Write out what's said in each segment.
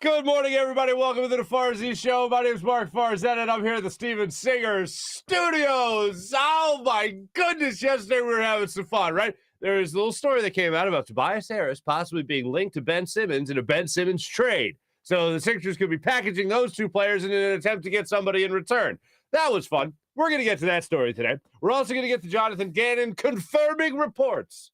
Good morning, everybody. Welcome to the Farzy Show. My name is Marc Farzetta, and I'm here at the Steven Singer Studios. Oh, my goodness. Yesterday we were having some fun, right? There was a little story that came out about Tobias Harris possibly being linked to Ben Simmons in a Ben Simmons trade. So the Sixers could be packaging those two players in an attempt to get somebody in return. That was fun. We're going to get to that story today. We're also going to get to Jonathan Gannon confirming reports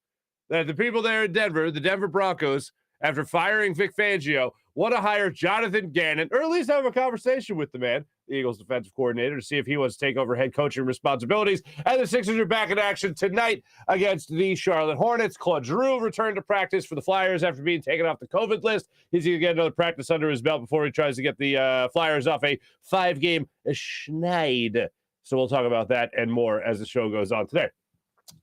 that the people there in Denver, the Denver Broncos, after firing Vic Fangio, want to hire Jonathan Gannon, or at least have a conversation with the man, the Eagles defensive coordinator, to see if he wants to take over head coaching responsibilities. And the Sixers are back in action tonight against the Charlotte Hornets. Claude Giroux returned to practice for the Flyers after being taken off the COVID list. He's going to get another practice under his belt before he tries to get the Flyers off a 5-game schneid. So we'll talk about that and more as the show goes on today.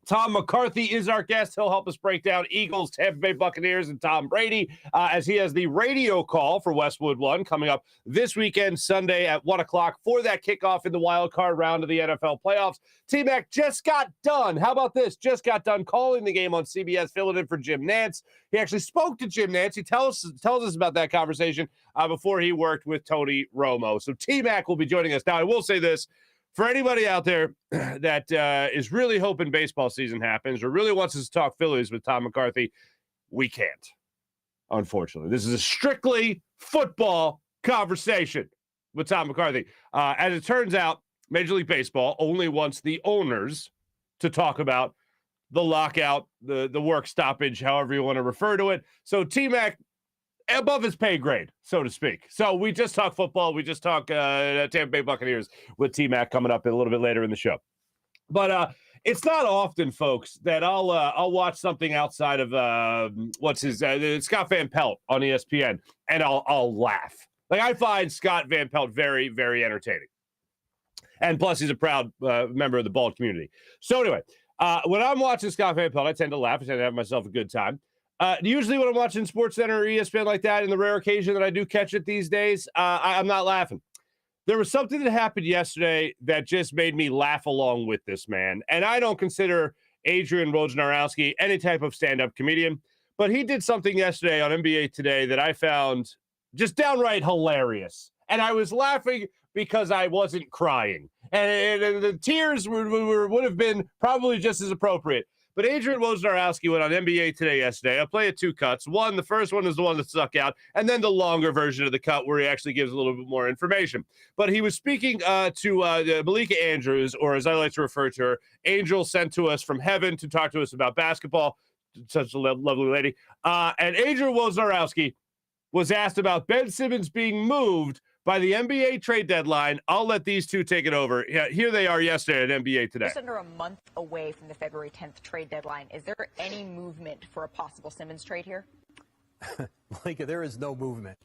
Tom McCarthy is our guest. He'll help us break down Eagles, Tampa Bay Buccaneers, and Tom Brady as he has the radio call for Westwood One coming up this weekend, Sunday at 1 o'clock for that kickoff in the wild card round of the NFL playoffs. T-Mac just got done. How about this? Just got done calling the game on CBS, filling in for Jim Nantz. He actually spoke to Jim Nantz. He tells us about that conversation before he worked with Tony Romo. So T-Mac will be joining us. Now, I will say this. For anybody out there that is really hoping baseball season happens or really wants us to talk Phillies with Tom McCarthy, we can't, unfortunately. This is a strictly football conversation with Tom McCarthy. As it turns out, Major League Baseball only wants the owners to talk about the lockout, the work stoppage, however you want to refer to it. So T-Mac, above his pay grade, so to speak. So we just talk football. We just talk Tampa Bay Buccaneers with T-Mac coming up a little bit later in the show. But it's not often, folks, that I'll watch something outside of Scott Van Pelt on ESPN, and I'll laugh. Like, I find Scott Van Pelt very, very entertaining. And plus, he's a proud member of the bald community. So anyway, when I'm watching Scott Van Pelt, I tend to laugh. I tend to have myself a good time. Usually when I'm watching SportsCenter or ESPN like that, in the rare occasion that I do catch it these days, I'm not laughing. There was something that happened yesterday that just made me laugh along with this man. And I don't consider Adrian Wojnarowski any type of stand-up comedian, but he did something yesterday on NBA Today that I found just downright hilarious. And I was laughing because I wasn't crying. And the tears would have been probably just as appropriate. But Adrian Wojnarowski went on NBA Today yesterday. I'll play it two cuts. The first one is the one that stuck out, and then the longer version of the cut where he actually gives a little bit more information. But he was speaking to Malika Andrews, or as I like to refer to her, Angel sent to us from heaven to talk to us about basketball. Such a lovely lady. And Adrian Wojnarowski was asked about Ben Simmons being moved by the NBA trade deadline. I'll let these two take it over. Yeah, here they are yesterday at NBA Today. Just under a month away from the February 10th trade deadline. Is there any movement for a possible Simmons trade here? Malika, there is no movement.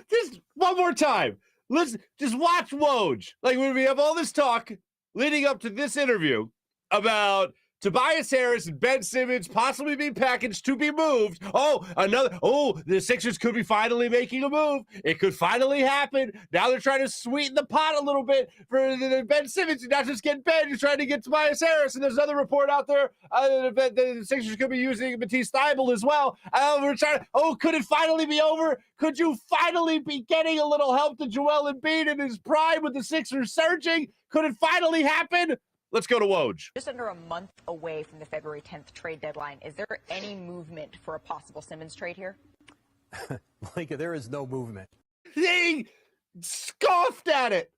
Just one more time. Let's just watch Woj. Like, when we have all this talk leading up to this interview about Tobias Harris and Ben Simmons possibly being packaged to be moved. The Sixers could be finally making a move. It could finally happen. Now they're trying to sweeten the pot a little bit for Ben Simmons. You're not just getting Ben, you're trying to get Tobias Harris. And there's another report out there that the Sixers could be using Matisse Thybulle as well. Could it finally be over? Could you finally be getting a little help to Joel Embiid in his prime with the Sixers surging? Could it finally happen? Let's go to Woj. Just under a month away from the February 10th trade deadline. Is there any movement for a possible Simmons trade here? Malika, there is no movement. He scoffed at it.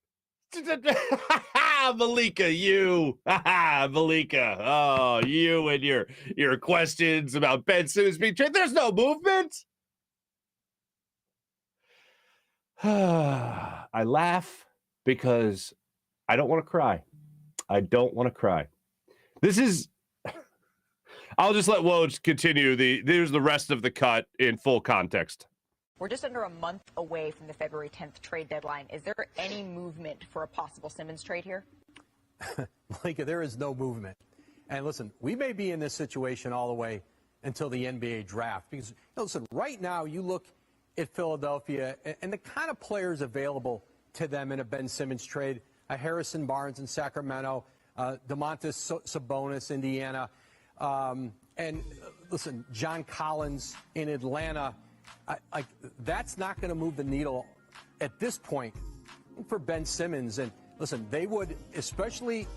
Malika, you. Malika. Oh, you and your questions about Ben Simmons being traded. There's no movement. I laugh because I don't want to cry. I don't want to cry. This is, I'll just let Woj continue. There's the rest of the cut in full context. We're just under a month away from the February 10th trade deadline. Is there any movement for a possible Simmons trade here? Malika, there is no movement. And listen, we may be in this situation all the way until the NBA draft. Because, listen, right now you look at Philadelphia and the kind of players available to them in a Ben Simmons trade. Harrison Barnes in Sacramento, Domantas Sabonis, Indiana, And listen, John Collins in Atlanta, that's not going to move the needle at this point for Ben Simmons. And listen, they would, especially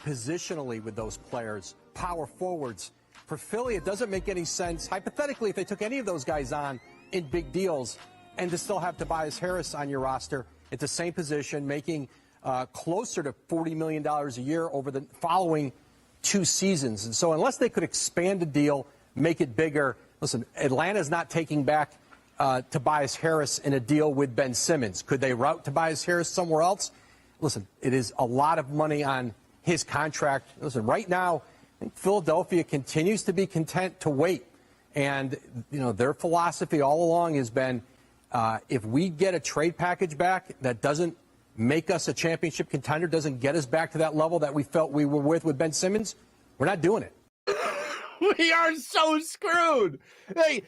positionally with those players, power forwards. For Philly, it doesn't make any sense, hypothetically, if they took any of those guys on in big deals and to still have Tobias Harris on your roster at the same position, making closer to $40 million a year over the following 2 seasons. And so unless they could expand the deal, make it bigger, listen, Atlanta's not taking back Tobias Harris in a deal with Ben Simmons. Could they route Tobias Harris somewhere else? Listen, it is a lot of money on his contract. Listen, right now, I think Philadelphia continues to be content to wait. And, you know, their philosophy all along has been if we get a trade package back that doesn't make us a championship contender, doesn't get us back to that level that we felt we were with Ben Simmons, we're not doing it. We are so screwed. Hey,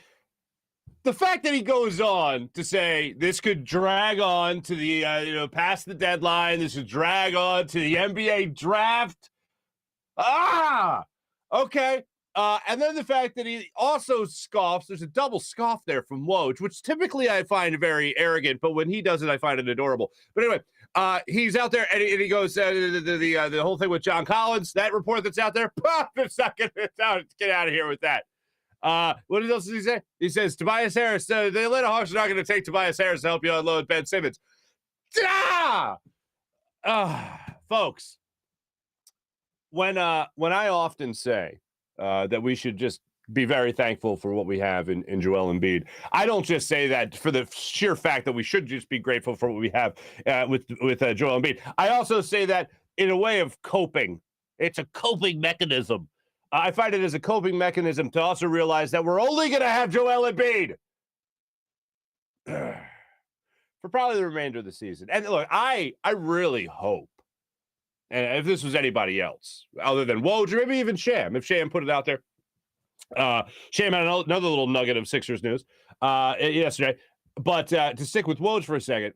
the fact that he goes on to say this could drag on to the, past the deadline, this could drag on to the NBA draft. Okay. And then the fact that he also scoffs, there's a double scoff there from Woj, which typically I find very arrogant, but when he does it, I find it adorable. But anyway, he's out there and he goes, the whole thing with John Collins, that report that's out there, it's out. Get out of here with that. What else does he say? He says, Tobias Harris, the Atlanta Hawks are not going to take Tobias Harris to help you unload Ben Simmons. Folks, when I often say that we should just be very thankful for what we have in Joel Embiid, I don't just say that for the sheer fact that we should just be grateful for what we have with Joel Embiid. I also say that in a way of coping. It's a coping mechanism. I find it as a coping mechanism to also realize that we're only going to have Joel Embiid for probably the remainder of the season. And look, I really hope, and if this was anybody else other than Woj or maybe even Sham, if Sham put it out there, Sham had another little nugget of Sixers news yesterday. But to stick with Woj for a second,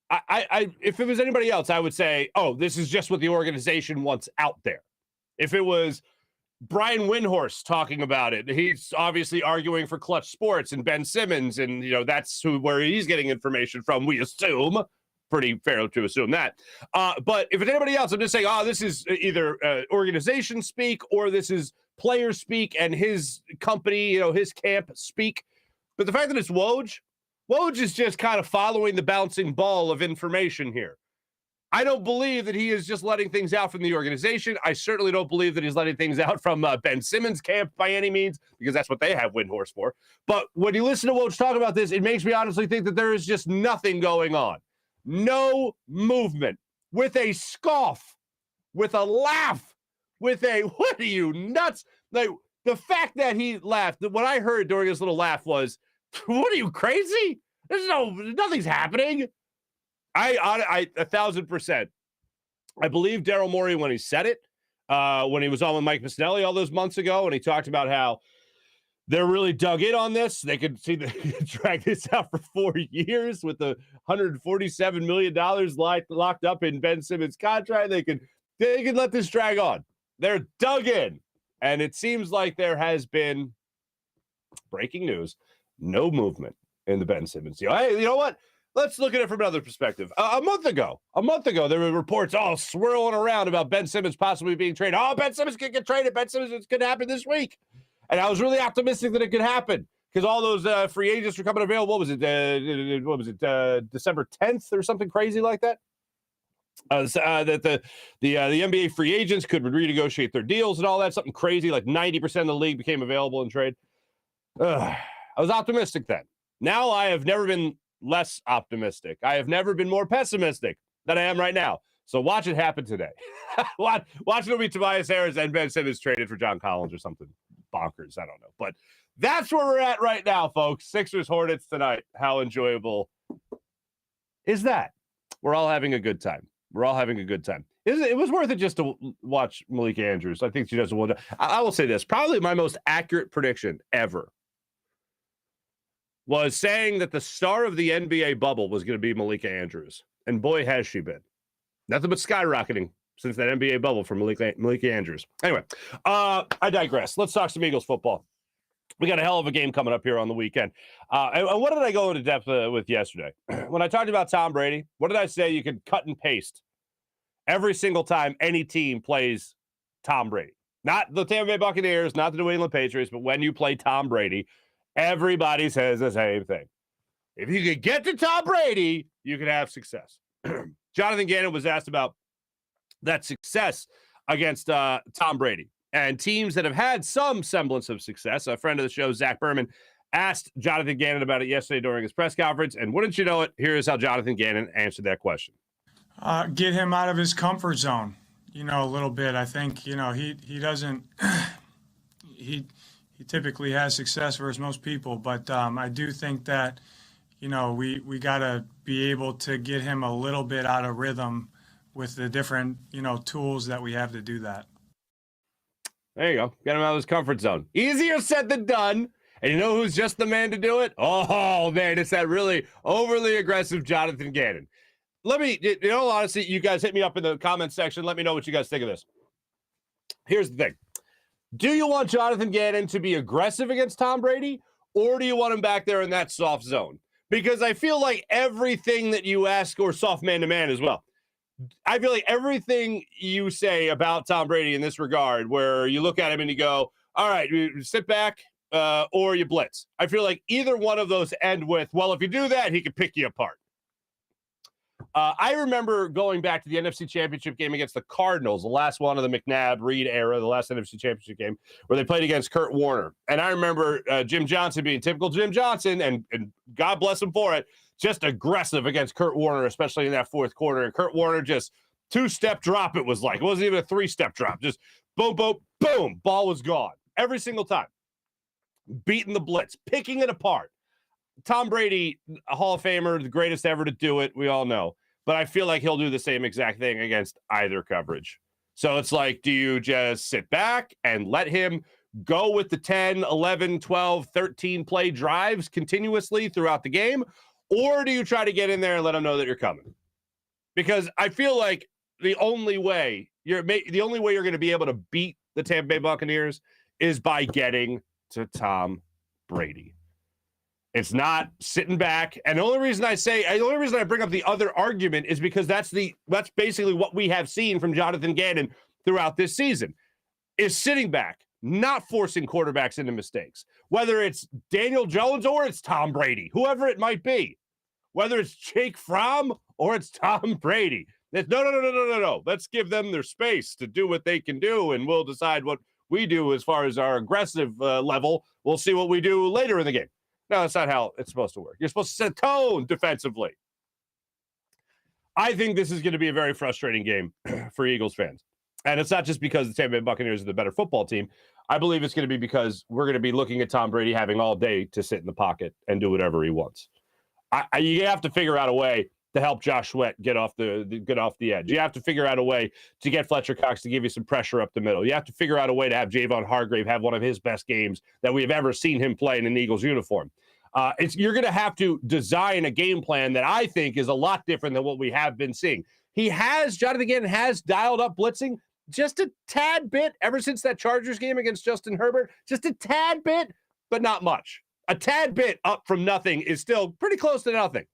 I if it was anybody else, I would say, oh, this is just what the organization wants out there. If it was Brian Windhorst talking about it, he's obviously arguing for Clutch Sports and Ben Simmons, and that's where he's getting information from, we assume. Pretty fair to assume that. But if it's anybody else, I'm just saying, this is either organization speak or this is player speak and his company, his camp speak. But the fact that it's Woj is just kind of following the bouncing ball of information here. I don't believe that he is just letting things out from the organization. I certainly don't believe that he's letting things out from Ben Simmons' camp by any means, because that's what they have Windhorst for. But when you listen to Woj talk about this, it makes me honestly think that there is just nothing going on. No movement, with a scoff, with a laugh, with a, what are you, nuts? Like, the fact that he laughed, what I heard during his little laugh was, what are you, crazy? Nothing's happening. I 1,000%. I believe Daryl Morey when he said it, when he was on with Mike Missinelli all those months ago, and he talked about how they're really dug in on this. They could see drag this out for 4 years with the $147 million locked up in Ben Simmons' contract. They could let this drag on. They're dug in. And it seems like there has been, breaking news, no movement in the Ben Simmons deal. Hey, you know what? Let's look at it from another perspective. A month ago, there were reports all swirling around about Ben Simmons possibly being traded. Oh, Ben Simmons could get traded. Ben Simmons, it's going to happen this week. And I was really optimistic that it could happen because all those free agents were coming available. What was it? December 10th or something crazy like that? That the NBA free agents could renegotiate their deals and all that. Something crazy, like 90% of the league became available in trade. I was optimistic then. Now I have never been less optimistic. I have never been more pessimistic than I am right now. So watch it happen today. watch it be Tobias Harris and Ben Simmons traded for John Collins or something bonkers. I don't know. But that's where we're at right now, folks. Sixers Hornets tonight. How enjoyable is that? We're all having a good time. It was worth it just to watch Malika Andrews. I think she does a well job. I will say this. Probably my most accurate prediction ever was saying that the star of the NBA bubble was going to be Malika Andrews. And boy, has she been. Nothing but skyrocketing since that NBA bubble from Malik Andrews. Anyway, I digress. Let's talk some Eagles football. We got a hell of a game coming up here on the weekend. And what did I go into depth with yesterday? When I talked about Tom Brady, what did I say? You could cut and paste every single time any team plays Tom Brady. Not the Tampa Bay Buccaneers, not the New England Patriots, but when you play Tom Brady, everybody says the same thing. If you could get to Tom Brady, you could have success. Jonathan Gannon was asked about that success against Tom Brady. And teams that have had some semblance of success, a friend of the show, Zach Berman, asked Jonathan Gannon about it yesterday during his press conference. And wouldn't you know it, here is how Jonathan Gannon answered that question. Get him out of his comfort zone, a little bit. I think, he doesn't – he typically has success versus most people. But I do think that, we got to be able to get him a little bit out of rhythm with the different, tools that we have to do that. There you go. Get him out of his comfort zone. Easier said than done. And you know who's just the man to do it? Oh, man, it's that really overly aggressive Jonathan Gannon. Let me, honestly, you guys hit me up in the comments section. Let me know what you guys think of this. Here's the thing. Do you want Jonathan Gannon to be aggressive against Tom Brady, or do you want him back there in that soft zone? Because I feel like everything that you ask, or soft man-to-man as well, I feel like everything you say about Tom Brady in this regard, where you look at him and you go, all right, you sit back or you blitz. I feel like either one of those end with, well, if you do that, he could pick you apart. I remember going back to the NFC Championship game against the Cardinals, the last one of the McNabb-Reed era, the last NFC Championship game, where they played against Kurt Warner. And I remember Jim Johnson being typical Jim Johnson, and God bless him for it, just aggressive against Kurt Warner, especially in that fourth quarter. And Kurt Warner just two-step drop, it was like. It wasn't even a three-step drop. Just boom, boom, boom. Ball was gone. Every single time. Beating the blitz. Picking it apart. Tom Brady, a Hall of Famer, the greatest ever to do it. We all know. But I feel like he'll do the same exact thing against either coverage. So it's like, do you just sit back and let him go with the 10, 11, 12, 13 play drives continuously throughout the game? Or do you try to get in there and let them know that you're coming? Because I feel like the only way you're going to be able to beat the Tampa Bay Buccaneers is by getting to Tom Brady. It's not sitting back. And the only reason I bring up the other argument is because that's basically what we have seen from Jonathan Gannon throughout this season, is sitting back, not forcing quarterbacks into mistakes. Whether it's Daniel Jones or it's Tom Brady, whoever it might be. Whether it's Jake Fromm or it's Tom Brady. It's no. Let's give them their space to do what they can do, and we'll decide what we do as far as our aggressive level. We'll see what we do later in the game. No, that's not how it's supposed to work. You're supposed to set a tone defensively. I think this is going to be a very frustrating game for Eagles fans. And it's not just because the Tampa Bay Buccaneers are the better football team. I believe it's going to be because we're going to be looking at Tom Brady having all day to sit in the pocket and do whatever he wants. You have to figure out a way to help Josh Sweat get off the edge. You have to figure out a way to get Fletcher Cox to give you some pressure up the middle. You have to figure out a way to have Javon Hargrave have one of his best games that we have ever seen him play in an Eagles uniform. You're going to have to design a game plan that I think is a lot different than what we have been seeing. Jonathan Gannon has dialed up blitzing just a tad bit ever since that Chargers game against Justin Herbert. Just a tad bit, but not much. A tad bit up from nothing is still pretty close to nothing.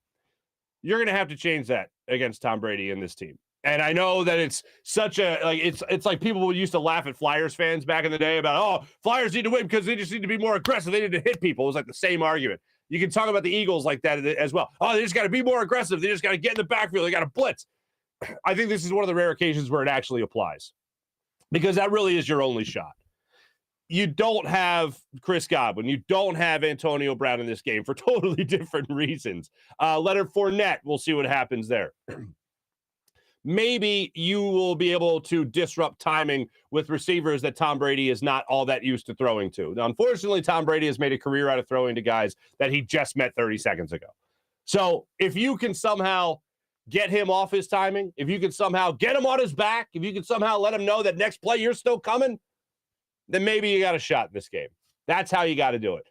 You're going to have to change that against Tom Brady and this team. And I know that it's such a, like, it's like people used to laugh at Flyers fans back in the day about, oh, Flyers need to win because they just need to be more aggressive. They need to hit people. It was like the same argument. You can talk about the Eagles like that as well. Oh, they just got to be more aggressive. They just got to get in the backfield. They got to blitz. I think this is one of the rare occasions where it actually applies, because that really is your only shot. You don't have Chris Godwin. You don't have Antonio Brown in this game for totally different reasons. Leonard Fournette, we'll see what happens there. Maybe you will be able to disrupt timing with receivers that Tom Brady is not all that used to throwing to. Now, unfortunately, Tom Brady has made a career out of throwing to guys that he just met 30 seconds ago. So if you can somehow get him off his timing, if you can somehow get him on his back, if you can somehow let him know that next play you're still coming, then maybe you got a shot in this game. That's how you got to do it.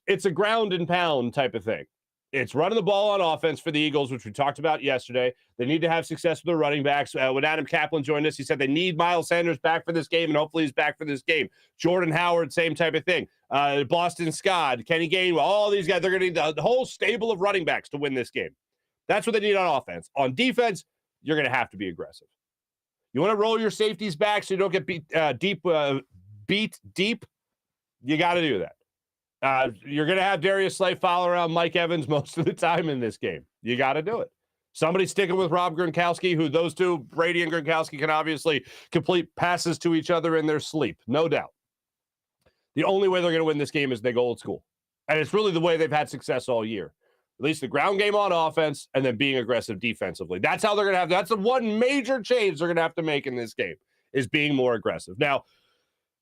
It's a ground and pound type of thing. It's running the ball on offense for the Eagles, which we talked about yesterday. They need to have success with their running backs. When Adam Kaplan joined us, he said they need Miles Sanders back for this game, and hopefully he's back for this game. Jordan Howard, same type of thing. Boston Scott, Kenny Gainwell, all these guys, they're going to need the whole stable of running backs to win this game. That's what they need on offense. On defense, you're going to have to be aggressive. You want to roll your safeties back so you don't get beat deep. You got to do that. You're going to have Darius Slay follow around Mike Evans most of the time in this game. You got to do it. Somebody sticking with Rob Gronkowski, who those two, Brady and Gronkowski, can obviously complete passes to each other in their sleep. No doubt. The only way they're going to win this game is they go old school. And it's really the way they've had success all year. At least the ground game on offense and then being aggressive defensively. That's how they're going to have. That's the one major change they're going to have to make in this game is being more aggressive. Now,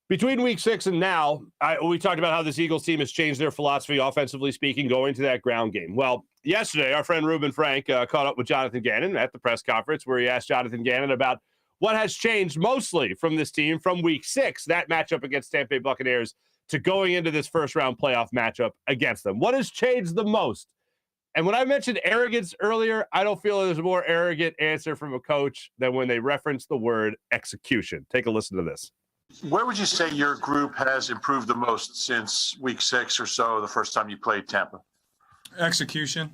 between week 6 and now, we talked about how this Eagles team has changed their philosophy, offensively speaking, going to that ground game. Well, yesterday, our friend Ruben Frank caught up with Jonathan Gannon at the press conference where he asked Jonathan Gannon about what has changed mostly from this team from week 6, that matchup against Tampa Bay Buccaneers, to going into this first-round playoff matchup against them. What has changed the most? And when I mentioned arrogance earlier, I don't feel there's a more arrogant answer from a coach than when they reference the word execution. Take a listen to this. Where would you say your group has improved the most since week 6 or so, the first time you played Tampa? Execution.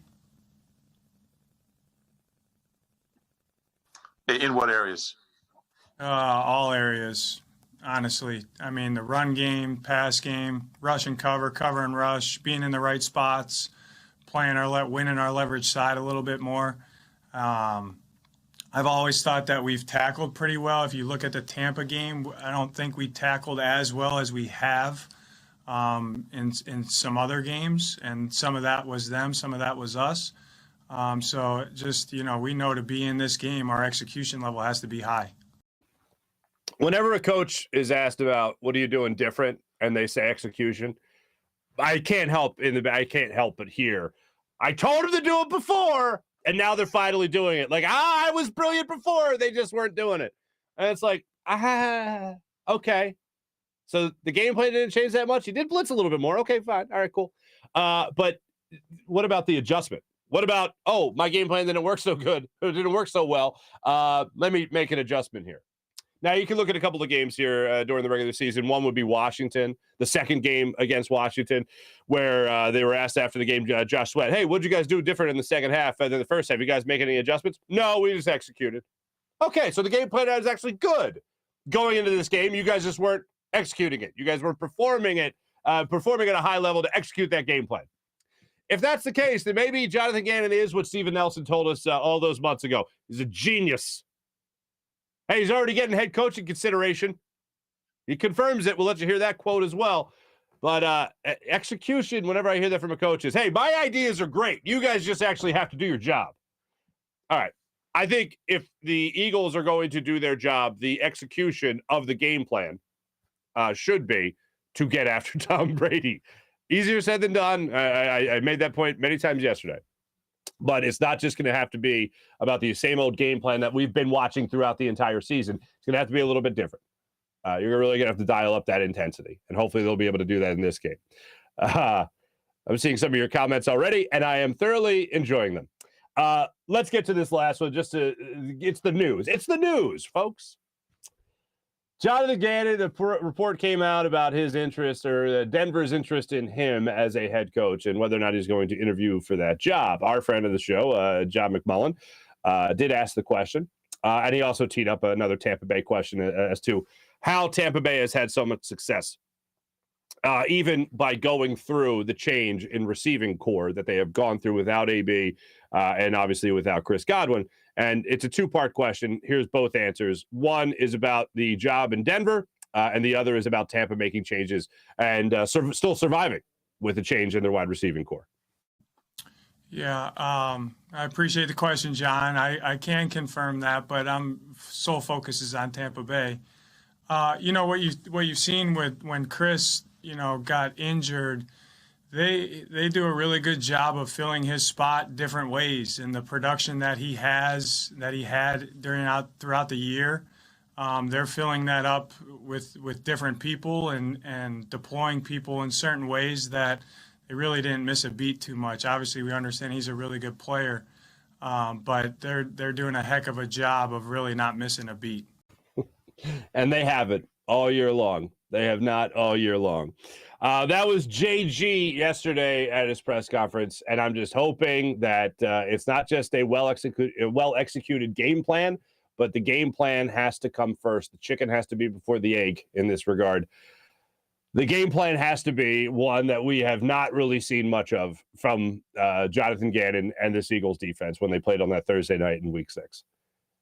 In what areas? All areas, honestly. I mean, the run game, pass game, rush and cover and rush, being in the right spots, winning our leverage side a little bit more. I've always thought that we've tackled pretty well. If you look at the Tampa game, I don't think we tackled as well as we have in some other games, and some of that was them, some of that was us. So just, we know to be in this game, our execution level has to be high. Whenever a coach is asked about what are you doing different and they say execution, I can't help but hear, I told him to do it before. And now they're finally doing it. Like, I was brilliant before. They just weren't doing it. And it's like, okay. So the game plan didn't change that much. He did blitz a little bit more. Okay, fine. All right, cool. But what about the adjustment? What about, my game plan didn't work so good. It didn't work so well. Let me make an adjustment here. Now, you can look at a couple of games here during the regular season. One would be Washington, the second game against Washington, where they were asked after the game, Josh Sweat, hey, what'd you guys do different in the second half than the first half? You guys make any adjustments? No, we just executed. Okay, so the game plan is actually good. Going into this game, you guys just weren't executing it. You guys were performing at a high level to execute that game plan. If that's the case, then maybe Jonathan Gannon is what Steven Nelson told us all those months ago. He's a genius. Hey, he's already getting head coaching consideration. He confirms it. We'll let you hear that quote as well. But execution, whenever I hear that from a coach, is, hey, my ideas are great. You guys just actually have to do your job. All right. I think if the Eagles are going to do their job, the execution of the game plan should be to get after Tom Brady. Easier said than done. I made that point many times yesterday. But it's not just going to have to be about the same old game plan that we've been watching throughout the entire season. It's going to have to be a little bit different. You're really going to have to dial up that intensity, and hopefully they'll be able to do that in this game. I'm seeing some of your comments already, and I am thoroughly enjoying them. Let's get to this last one. It's the news. It's the news, folks. Jonathan Gannon, the report came out about his interest, or Denver's interest in him as a head coach, and whether or not he's going to interview for that job. Our friend of the show, John McMullen, did ask the question, and he also teed up another Tampa Bay question as to how Tampa Bay has had so much success, even by going through the change in receiving core that they have gone through without AB and obviously without Chris Godwin. And it's a two-part question. Here's both answers. One is about the job in Denver, and the other is about Tampa making changes and still surviving with a change in their wide receiving core. Yeah, I appreciate the question, John. I can confirm that, but sole focus is on Tampa Bay. What you've seen with when Chris, got injured, they do a really good job of filling his spot different ways, and the production that he had throughout the year, they're filling that up with different people and deploying people in certain ways that they really didn't miss a beat too much. Obviously, we understand he's a really good player, but they're doing a heck of a job of really not missing a beat. And they haven't all year long. They have not all year long. That was JG yesterday at his press conference, and I'm just hoping that it's not just a well-executed game plan, but the game plan has to come first. The chicken has to be before the egg in this regard. The game plan has to be one that we have not really seen much of from Jonathan Gannon and this Eagles defense when they played on that Thursday night in Week 6.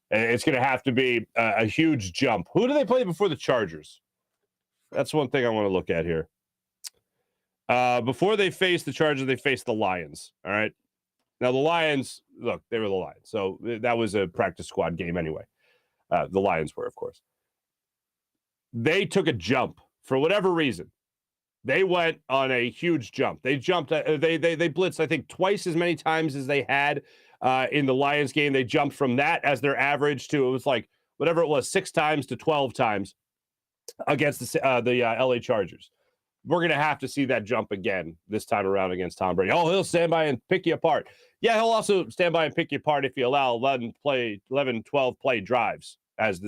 It's going to have to be a huge jump. Who do they play before the Chargers? That's one thing I want to look at here. Before they face the Chargers, they face the Lions. All right. Now, the Lions, look, they were the Lions. So that was a practice squad game anyway. The Lions were, of course. They took a jump for whatever reason. They went on a huge jump. They jumped. They blitzed, I think, twice as many times as they had in the Lions game. They jumped from that as their average to, it was like whatever it was, 6 times to 12 times against the LA Chargers. We're going to have to see that jump again this time around against Tom Brady. Oh, he'll stand by and pick you apart. Yeah, he'll also stand by and pick you apart if you allow 11, 12 play drives as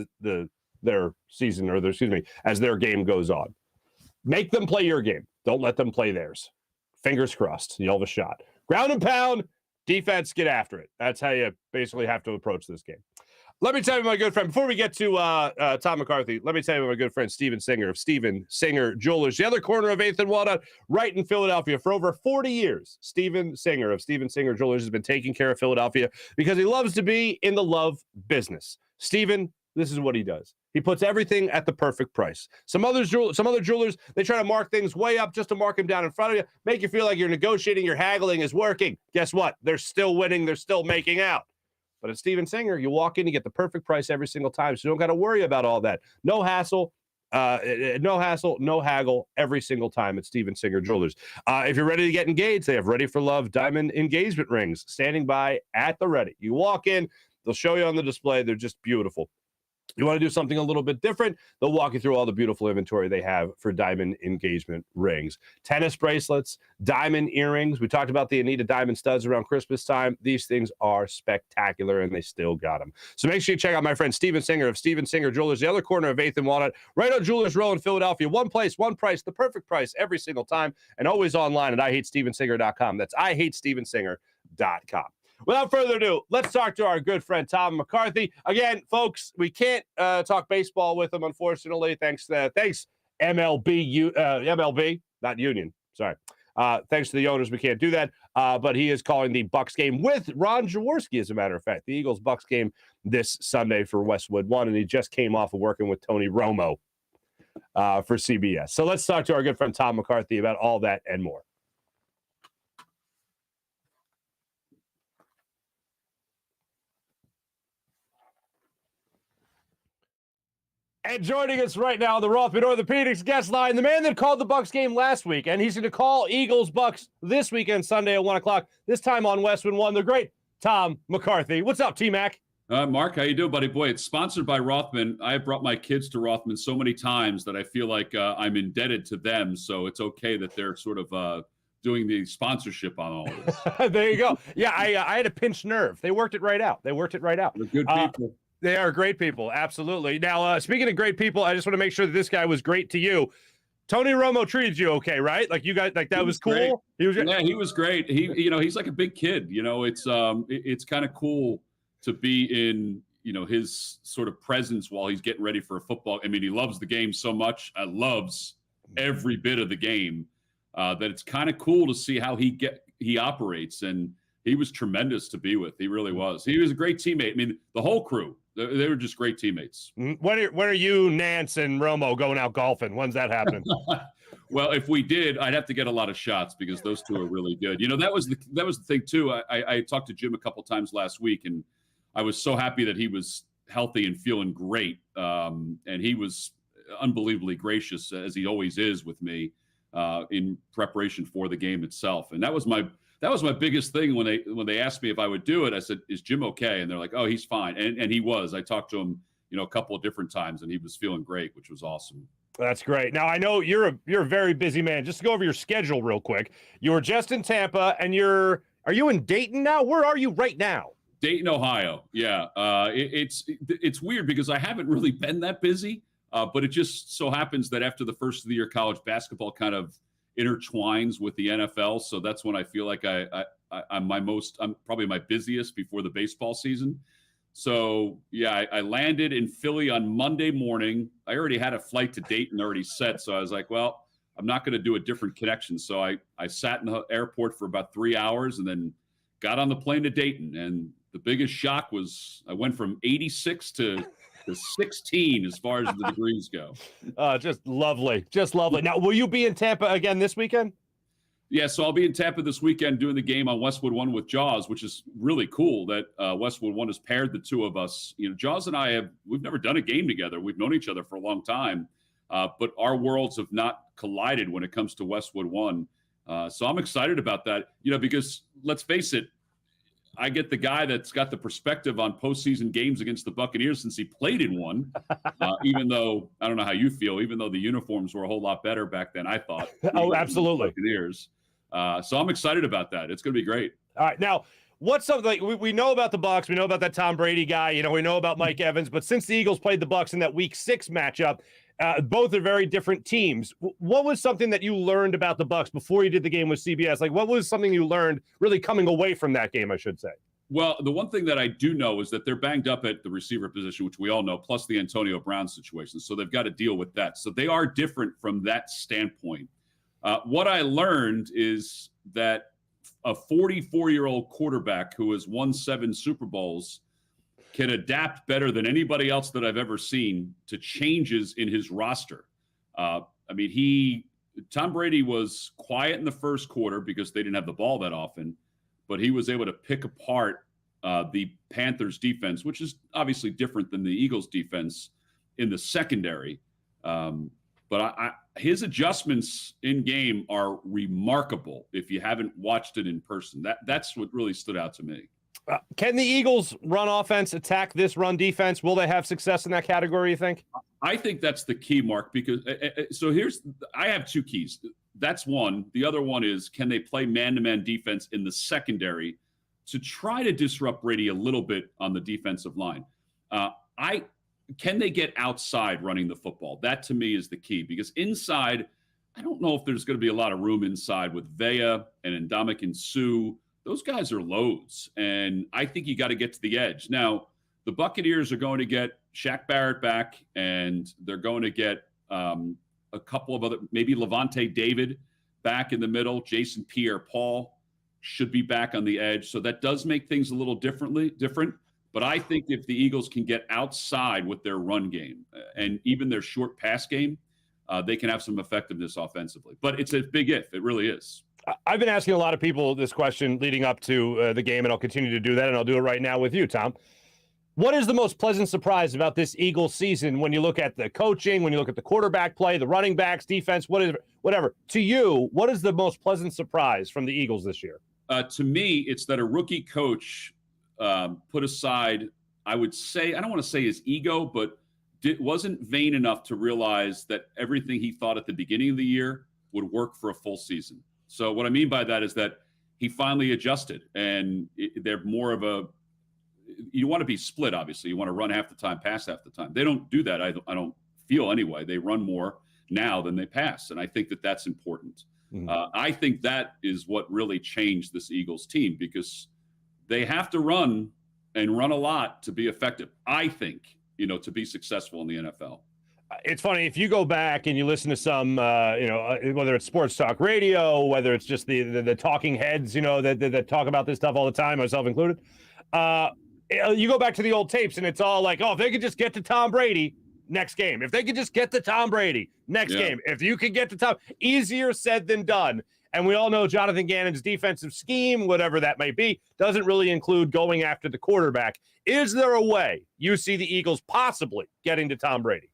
their season, or as their game goes on. Make them play your game. Don't let them play theirs. Fingers crossed. You'll have a shot. Ground and pound, defense, get after it. That's how you basically have to approach this game. Let me tell you, my good friend, before we get to Tom McCarthy, let me tell you my good friend Steven Singer of Steven Singer Jewelers, the other corner of 8th and Walnut, right in Philadelphia. For over 40 years, Steven Singer of Steven Singer Jewelers has been taking care of Philadelphia because he loves to be in the love business. Steven, this is what he does. He puts everything at the perfect price. Some other jewelers, they try to mark things way up just to mark them down in front of you, make you feel like you're negotiating, your haggling is working. Guess what? They're still winning. They're still making out. But at Steven Singer, you walk in, you get the perfect price every single time. So you don't got to worry about all that. No hassle, no haggle every single time at Steven Singer Jewelers. If you're ready to get engaged, they have Ready for Love diamond engagement rings standing by at the ready. You walk in, they'll show you on the display. They're just beautiful. You want to do something a little bit different, they'll walk you through all the beautiful inventory they have for diamond engagement rings. Tennis bracelets, diamond earrings. We talked about the Anita diamond studs around Christmas time. These things are spectacular, and they still got them. So make sure you check out my friend Steven Singer of Steven Singer Jewelers, the other corner of 8th and Walnut, right on Jewelers Row in Philadelphia. One place, one price, the perfect price every single time, and always online at IHateStevenSinger.com. That's IHateStevenSinger.com. Without further ado, let's talk to our good friend Tom McCarthy. Again, folks, we can't talk baseball with him, unfortunately. Thanks MLB, not Union. Sorry. Thanks to the owners, we can't do that. But he is calling the Bucs game with Ron Jaworski, as a matter of fact. The Eagles-Bucs game this Sunday for Westwood One, and he just came off of working with Tony Romo for CBS. So let's talk to our good friend Tom McCarthy about all that and more. And joining us right now, the Rothman Orthopaedics guest line, the man that called the Bucs game last week, and he's going to call Eagles-Bucs this weekend, Sunday at 1 o'clock, this time on Westwood One, the great Tom McCarthy. What's up, T-Mac? Marc, how you doing, buddy? Boy, it's sponsored by Rothman. I have brought my kids to Rothman so many times that I feel like I'm indebted to them, so it's okay that they're sort of doing the sponsorship on all of this. There you go. Yeah, I had a pinched nerve. They worked it right out. They're good people. They are great people, absolutely. Now, speaking of great people, I just want to make sure that this guy was great to you. Tony Romo treated you okay, right? Like you guys, like that was cool. Great. He was great. Yeah, he was great. He's like a big kid. It's kind of cool to be in, his sort of presence while he's getting ready for a football. I mean, he loves the game so much. Loves every bit of the game. That it's kind of cool to see how he operates, and he was tremendous to be with. He really was. He was a great teammate. I mean, the whole crew. They were just great teammates. When are you, Nance, and Romo going out golfing? When's that happening? Well, if we did, I'd have to get a lot of shots because those two are really good. That was the thing too. I talked to Jim a couple times last week, and I was so happy that he was healthy and feeling great. And he was unbelievably gracious, as he always is with me, in preparation for the game itself. And that was my biggest thing when they asked me if I would do it. I said, "Is Jim okay?" And they're like, "Oh, he's fine." And he was. I talked to him, a couple of different times, and he was feeling great, which was awesome. That's great. Now I know you're a very busy man. Just to go over your schedule real quick. You were just in Tampa, and are you in Dayton now? Where are you right now? Dayton, Ohio. Yeah, it's weird because I haven't really been that busy, but it just so happens that after the first of the year, college basketball kind of intertwines with the NFL. So that's when I feel like I'm probably my busiest before the baseball season. So yeah, I landed in Philly on Monday morning. I already had a flight to Dayton already set, so I was like, well, I'm not going to do a different connection. So I sat in the airport for about 3 hours and then got on the plane to Dayton. And the biggest shock was I went from 86 to 16 as far as the degrees go. Just lovely. Just lovely. Now, will you be in Tampa again this weekend? Yeah, so I'll be in Tampa this weekend doing the game on Westwood One with Jaws, which is really cool that Westwood One has paired the two of us. You know, Jaws and we've never done a game together. We've known each other for a long time, but our worlds have not collided when it comes to Westwood One. So I'm excited about that, you know, because let's face it, I get the guy that's got the perspective on postseason games against the Buccaneers since he played in one, even though, I don't know how you feel, even though the uniforms were a whole lot better back then, I thought. Oh, absolutely. Buccaneers. So I'm excited about that. It's going to be great. All right. Now, what's something like we know about the Bucs, we know about that Tom Brady guy, you know, we know about Mike Evans, but since the Eagles played the Bucs in that Week 6 matchup, both are very different teams. What was something that you learned about the Bucs before you did the game with CBS? Like, what was something you learned really coming away from that game, I should say? Well, the one thing that I do know is that they're banged up at the receiver position, which we all know, plus the Antonio Brown situation. So they've got to deal with that. So they are different from that standpoint. What I learned is that a 44-year-old quarterback who has won 7 Super Bowls can adapt better than anybody else that I've ever seen to changes in his roster. I mean, Tom Brady was quiet in the first quarter because they didn't have the ball that often, but he was able to pick apart the Panthers defense, which is obviously different than the Eagles defense in the secondary. But his adjustments in game are remarkable if you haven't watched it in person. That's what really stood out to me. Can the Eagles run offense attack this run defense? Will they have success in that category, you think? I think that's the key, Mark, because I have 2 keys. That's one. The other one is, can they play man-to-man defense in the secondary to try to disrupt Brady a little bit on the defensive line? Can they get outside running the football? That, to me, is the key, because inside, I don't know if there's going to be a lot of room inside with Vea and Ndamukong Suh. Those guys are loads, and I think you got to get to the edge. Now, the Buccaneers are going to get Shaq Barrett back, and they're going to get a couple of other, maybe Levante David back in the middle. Jason Pierre-Paul should be back on the edge. So that does make things a little different. But I think if the Eagles can get outside with their run game and even their short pass game, they can have some effectiveness offensively. But it's a big if. It really is. I've been asking a lot of people this question leading up to the game, and I'll continue to do that, and I'll do it right now with you, Tom. What is the most pleasant surprise about this Eagles season when you look at the coaching, when you look at the quarterback play, the running backs, defense, whatever? To you, what is the most pleasant surprise from the Eagles this year? To me, it's that a rookie coach put aside, I would say, I don't want to say his ego, but wasn't vain enough to realize that everything he thought at the beginning of the year would work for a full season. So what I mean by that is that he finally adjusted, and they're more of a, you want to be split, obviously. You want to run half the time, pass half the time. They don't do that. I don't feel anyway. They run more now than they pass, and I think that that's important. Mm-hmm. I think that is what really changed this Eagles team, because they have to run and run a lot to be effective, I think, to be successful in the NFL. It's funny, if you go back and you listen to some, whether it's sports talk radio, whether it's just the talking heads, that talk about this stuff all the time, myself included, you go back to the old tapes and it's all like, oh, if they could just get to Tom Brady, next game. If they could just get to Tom Brady, next game. If you could get to Tom, easier said than done. And we all know Jonathan Gannon's defensive scheme, whatever that may be, doesn't really include going after the quarterback. Is there a way you see the Eagles possibly getting to Tom Brady?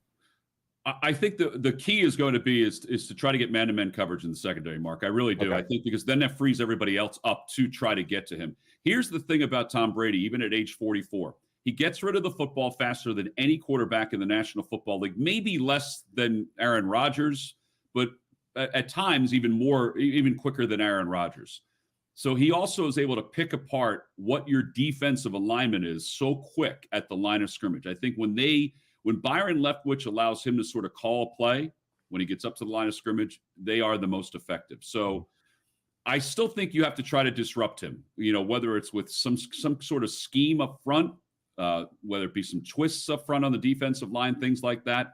I think the key is going to be is to try to get man-to-man coverage in the secondary, Mark. I really do. Okay. I think because then that frees everybody else up to try to get to him. Here's the thing about Tom Brady, even at age 44. He gets rid of the football faster than any quarterback in the National Football League, maybe less than Aaron Rodgers, but at times even quicker than Aaron Rodgers. So he also is able to pick apart what your defensive alignment is so quick at the line of scrimmage. I think when Byron Leftwich allows him to sort of call a play when he gets up to the line of scrimmage, they are the most effective. So I still think you have to try to disrupt him, whether it's with some sort of scheme up front, whether it be some twists up front on the defensive line, things like that.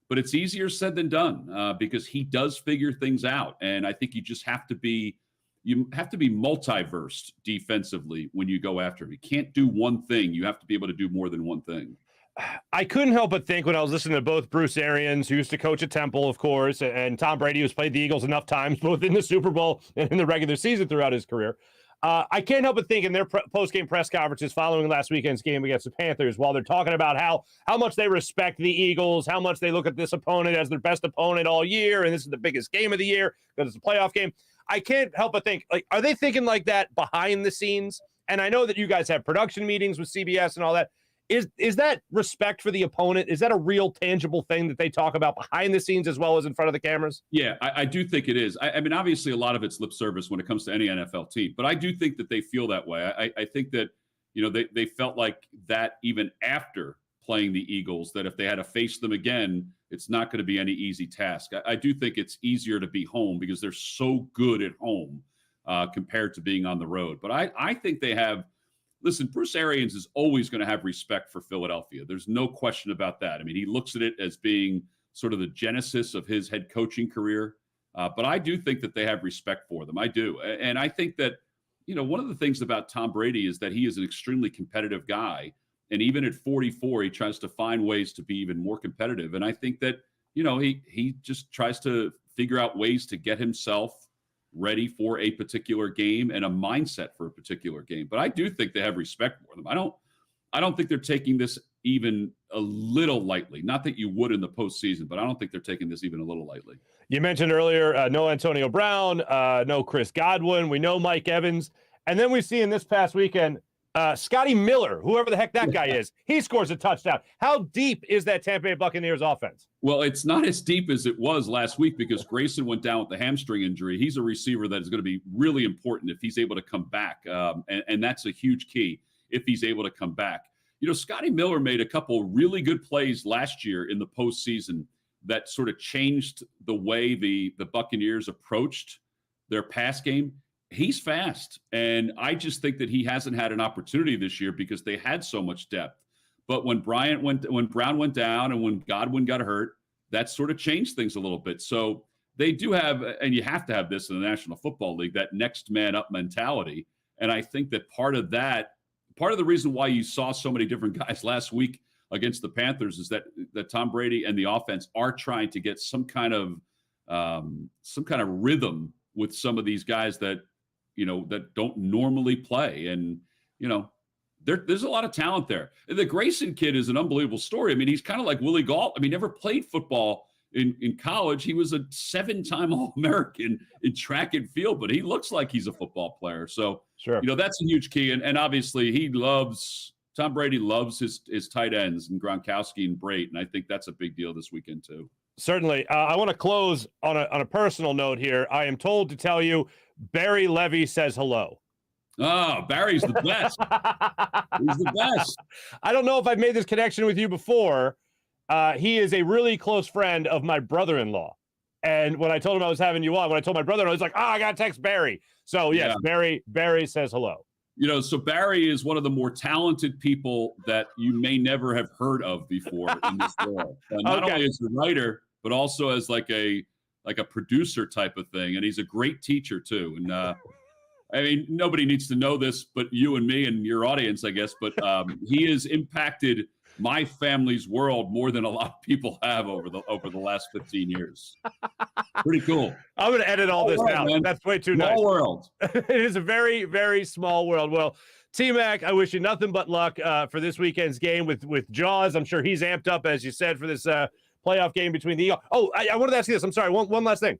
But it's easier said than done because he does figure things out. And I think you have to be multiversed defensively when you go after him. You can't do one thing. You have to be able to do more than one thing. I couldn't help but think when I was listening to both Bruce Arians, who used to coach at Temple, of course, and Tom Brady, who's played the Eagles enough times, both in the Super Bowl and in the regular season throughout his career. I can't help but think in their post-game press conferences following last weekend's game against the Panthers, while they're talking about how much they respect the Eagles, how much they look at this opponent as their best opponent all year, and this is the biggest game of the year because it's a playoff game. I can't help but think, are they thinking like that behind the scenes? And I know that you guys have production meetings with CBS and all that. Is that respect for the opponent? Is that a real tangible thing that they talk about behind the scenes as well as in front of the cameras? Yeah, I do think it is. I mean, obviously a lot of it's lip service when it comes to any NFL team, but I do think that they feel that way. I think that, they felt like that even after playing the Eagles, that if they had to face them again, it's not going to be any easy task. I do think it's easier to be home because they're so good at home compared to being on the road. But I think they have. Listen, Bruce Arians is always going to have respect for Philadelphia. There's no question about that. I mean, he looks at it as being sort of the genesis of his head coaching career. But I do think that they have respect for them. I do. And I think that, one of the things about Tom Brady is that he is an extremely competitive guy. And even at 44, he tries to find ways to be even more competitive. And I think that, he just tries to figure out ways to get himself ready for a particular game and a mindset for a particular game. But I do think they have respect for them. I don't think they're taking this even a little lightly. Not that you would in the postseason, but I don't think they're taking this even a little lightly. You mentioned earlier, no Antonio Brown, no Chris Godwin. We know Mike Evans. And then we see in this past weekend, Scotty Miller, whoever the heck that guy is, he scores a touchdown. How deep is that Tampa Bay Buccaneers offense? Well, it's not as deep as it was last week because Grayson went down with the hamstring injury. He's a receiver that is going to be really important if he's able to come back. And that's a huge key if he's able to come back. Scotty Miller made a couple really good plays last year in the postseason that sort of changed the way the Buccaneers approached their pass game. He's fast, and I just think that he hasn't had an opportunity this year because they had so much depth. But when Brown went down and when Godwin got hurt, that sort of changed things a little bit. So they do have, and you have to have this in the National Football League, that next man up mentality. And I think that part of the reason why you saw so many different guys last week against the Panthers is that Tom Brady and the offense are trying to get some kind of rhythm with some of these guys that don't normally play. And, there's a lot of talent there. The Grayson kid is an unbelievable story. I mean, he's kind of like Willie Gault. I mean, never played football in college. He was a 7-time All-American in track and field, but he looks like he's a football player. So, sure. That's a huge key. And obviously Tom Brady loves his tight ends and Gronkowski and Brate. And I think that's a big deal this weekend too. Certainly. I want to close on a personal note here. I am told to tell you Barry Levy says hello. Oh, Barry's the best. He's the best. I don't know if I've made this connection with you before. He is a really close friend of my brother-in-law. And when I told him I was having you on, when I told my brother-in-law, he's like, I got to text Barry. So, yes, yeah. Barry says hello. So Barry is one of the more talented people that you may never have heard of before in this world. Not only as a writer, but also as like a producer type of thing. And he's a great teacher too. And I mean, nobody needs to know this, but you and me and your audience, I guess. But he has impacted my family's world more than a lot of people have over the last 15 years. Pretty cool. I'm going to edit all this out. Man. That's way too nice. Small world. It is a very, very small world. Well, T-Mac, I wish you nothing but luck for this weekend's game with Jaws. I'm sure he's amped up, as you said, for this playoff game between the Eagles. Oh, I wanted to ask you this. I'm sorry. One last thing.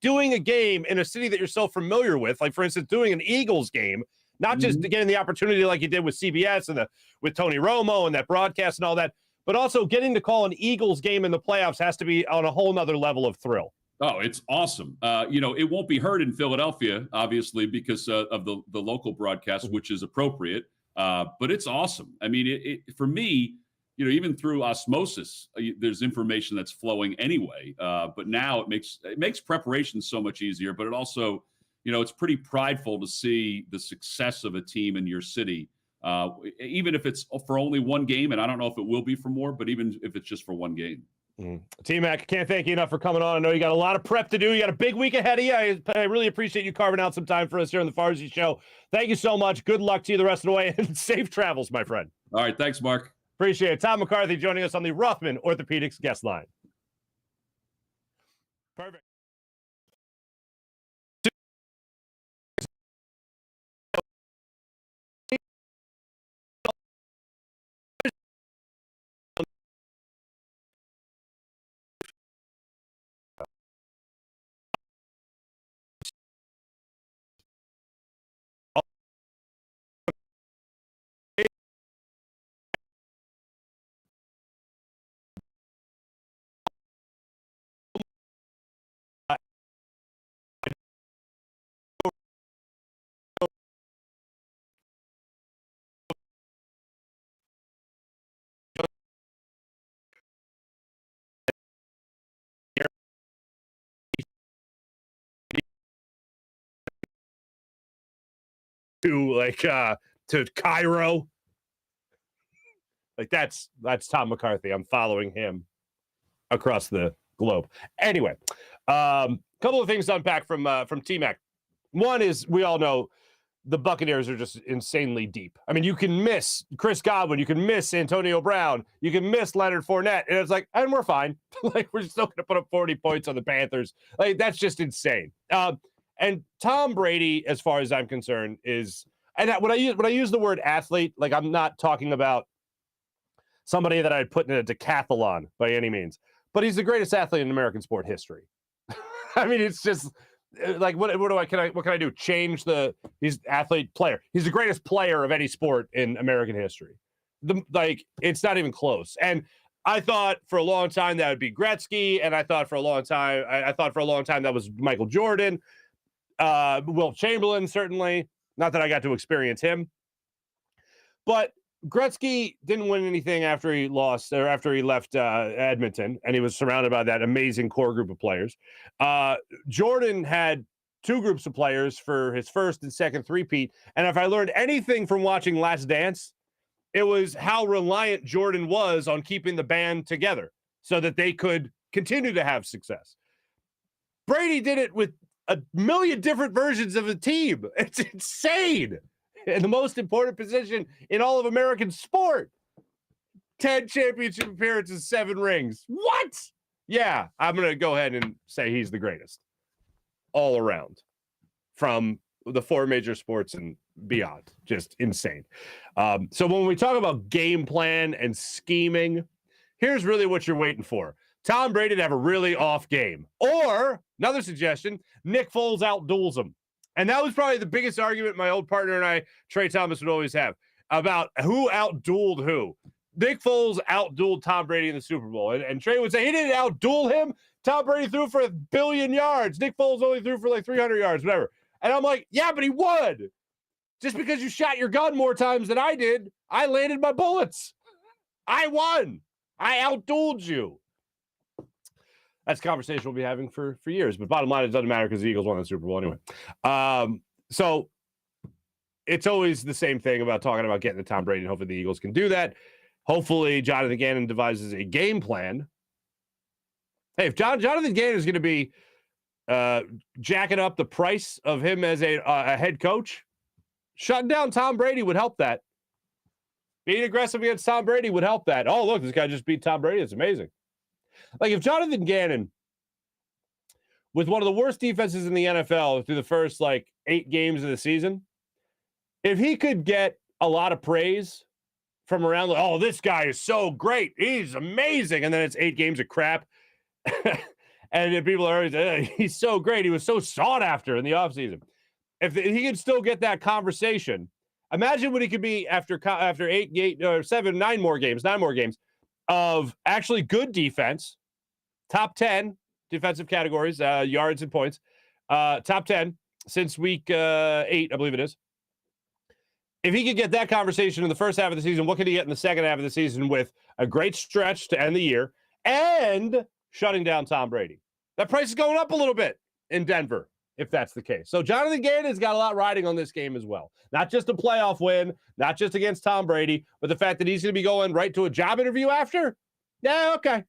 Doing a game in a city that you're so familiar with, like, for instance, doing an Eagles game, Not just getting the opportunity like you did with CBS and with Tony Romo and that broadcast and all that, but also getting to call an Eagles game in the playoffs has to be on a whole nother level of thrill. Oh, it's awesome. It won't be heard in Philadelphia, obviously, because of the local broadcast, which is appropriate. But it's awesome. I mean, for me, even through osmosis, there's information that's flowing anyway. But now it makes preparation so much easier. But it also, it's pretty prideful to see the success of a team in your city, even if it's for only one game. And I don't know if it will be for more, but even if it's just for one game. T-Mac, can't thank you enough for coming on. I know you got a lot of prep to do. You got a big week ahead of you. I really appreciate you carving out some time for us here on the Farzy Show. Thank you so much. Good luck to you the rest of the way, and safe travels, my friend. All right. Thanks, Marc. Appreciate it. Tom McCarthy joining us on the Rothman Orthopaedics guest line. Perfect. To Cairo. That's Tom McCarthy. I'm following him across the globe. Anyway, couple of things to unpack from T-Mac. One is, we all know the Buccaneers are just insanely deep. I mean, you can miss Chris Godwin, you can miss Antonio Brown, you can miss Leonard Fournette, and it's like, and we're fine. We're still going to put up 40 points on the Panthers. That's just insane. And Tom Brady, as far as I'm concerned, is, and when I use the word athlete, I'm not talking about somebody that I'd put in a decathlon by any means, but he's the greatest athlete in American sport history. I mean, it's just what can I do? Change he's athlete player. He's the greatest player of any sport in American history. It's not even close. And I thought for a long time that would be Gretzky, and I thought for a long time that was Michael Jordan. Wilt Chamberlain, certainly. Not that I got to experience him. But Gretzky didn't win anything after he left Edmonton, and he was surrounded by that amazing core group of players. Jordan had two groups of players for his first and second three-peat, and if I learned anything from watching Last Dance, it was how reliant Jordan was on keeping the band together so that they could continue to have success. Brady did it with a million different versions of a team. It's insane. And the most important position in all of American sport. 10 championship appearances, 7 rings. What? Yeah, I'm going to go ahead and say he's the greatest all around from the 4 major sports and beyond. Just insane. So when we talk about game plan and scheming, here's really what you're waiting for. Tom Brady to have a really off game. Or, another suggestion, Nick Foles outduels him. And that was probably the biggest argument my old partner and I, Trey Thomas, would always have about who outdueled who. Nick Foles outdueled Tom Brady in the Super Bowl. And Trey would say he didn't outduel him. Tom Brady threw for 1 billion yards. Nick Foles only threw for 300 yards, whatever. And I'm like, yeah, but he would. Just because you shot your gun more times than I did, I landed my bullets. I won. I outdueled you. That's a conversation we'll be having for years. But bottom line, it doesn't matter because the Eagles won the Super Bowl anyway. So it's always the same thing about talking about getting to Tom Brady, and hopefully the Eagles can do that. Hopefully Jonathan Gannon devises a game plan. Hey, if Jonathan Gannon is going to be jacking up the price of him as a head coach, shutting down Tom Brady would help that. Being aggressive against Tom Brady would help that. Oh, look, this guy just beat Tom Brady. It's amazing. If Jonathan Gannon, with one of the worst defenses in the NFL through the first 8 games of the season, if he could get a lot of praise from around, oh, this guy is so great, he's amazing, and then it's 8 games of crap, and then people are always, he's so great, he was so sought after in the offseason. if he can still get that conversation, imagine what he could be after 9 more games of actually good defense, top 10 defensive categories, yards and points, top 10 since week 8, I believe it is. If he could get that conversation in the first half of the season, what could he get in the second half of the season with a great stretch to end the year and shutting down Tom Brady? That price is going up a little bit in Denver, if that's the case. So Jonathan Gannon's got a lot riding on this game as well. Not just a playoff win, not just against Tom Brady, but the fact that he's going to be going right to a job interview after. Yeah, okay.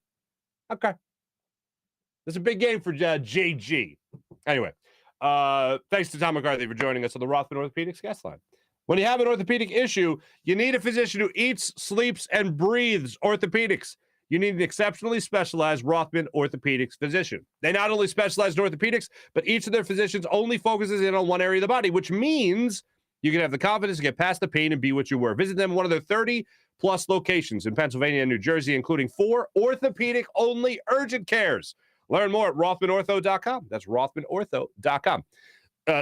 It's a big game for JG. Anyway, thanks to Tom McCarthy for joining us on the Rothman Orthopaedics guest line. When you have an orthopedic issue, you need a physician who eats, sleeps, and breathes orthopedics. You need an exceptionally specialized Rothman Orthopaedics physician. They not only specialize in orthopedics, but each of their physicians only focuses in on one area of the body, which means you can have the confidence to get past the pain and be what you were. Visit them at one of their 30-plus locations in Pennsylvania and New Jersey, including 4 orthopedic-only urgent cares. Learn more at RothmanOrtho.com. That's RothmanOrtho.com.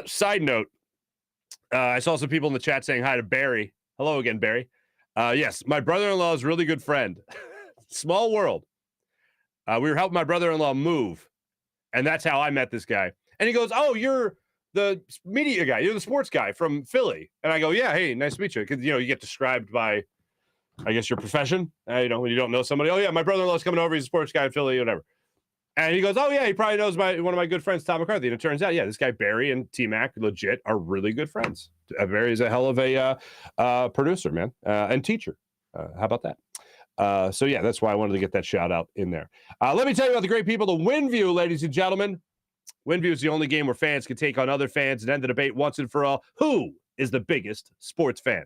Side note, I saw some people in the chat saying hi to Barry. Hello again, Barry. Yes, my brother-in-law's really good friend. Small world. We were helping my brother-in-law move, and that's how I met this guy. And he goes, "Oh, you're the media guy. You're the sports guy from Philly." And I go, "Yeah, hey, nice to meet you." Because, you get described by, I guess, your profession. When you don't know somebody. "Oh, yeah, my brother-in-law's coming over. He's a sports guy in Philly," whatever. And he goes, "Oh, yeah, he probably knows one of my good friends, Tom McCarthy." And it turns out, yeah, this guy Barry and T-Mac legit are really good friends. Barry is a hell of a producer, man, and teacher. How about that? So, yeah, that's why I wanted to get that shout out in there. Let me tell you about the great people at WinView, ladies and gentlemen. WinView is the only game where fans can take on other fans and end the debate once and for all. Who is the biggest sports fan?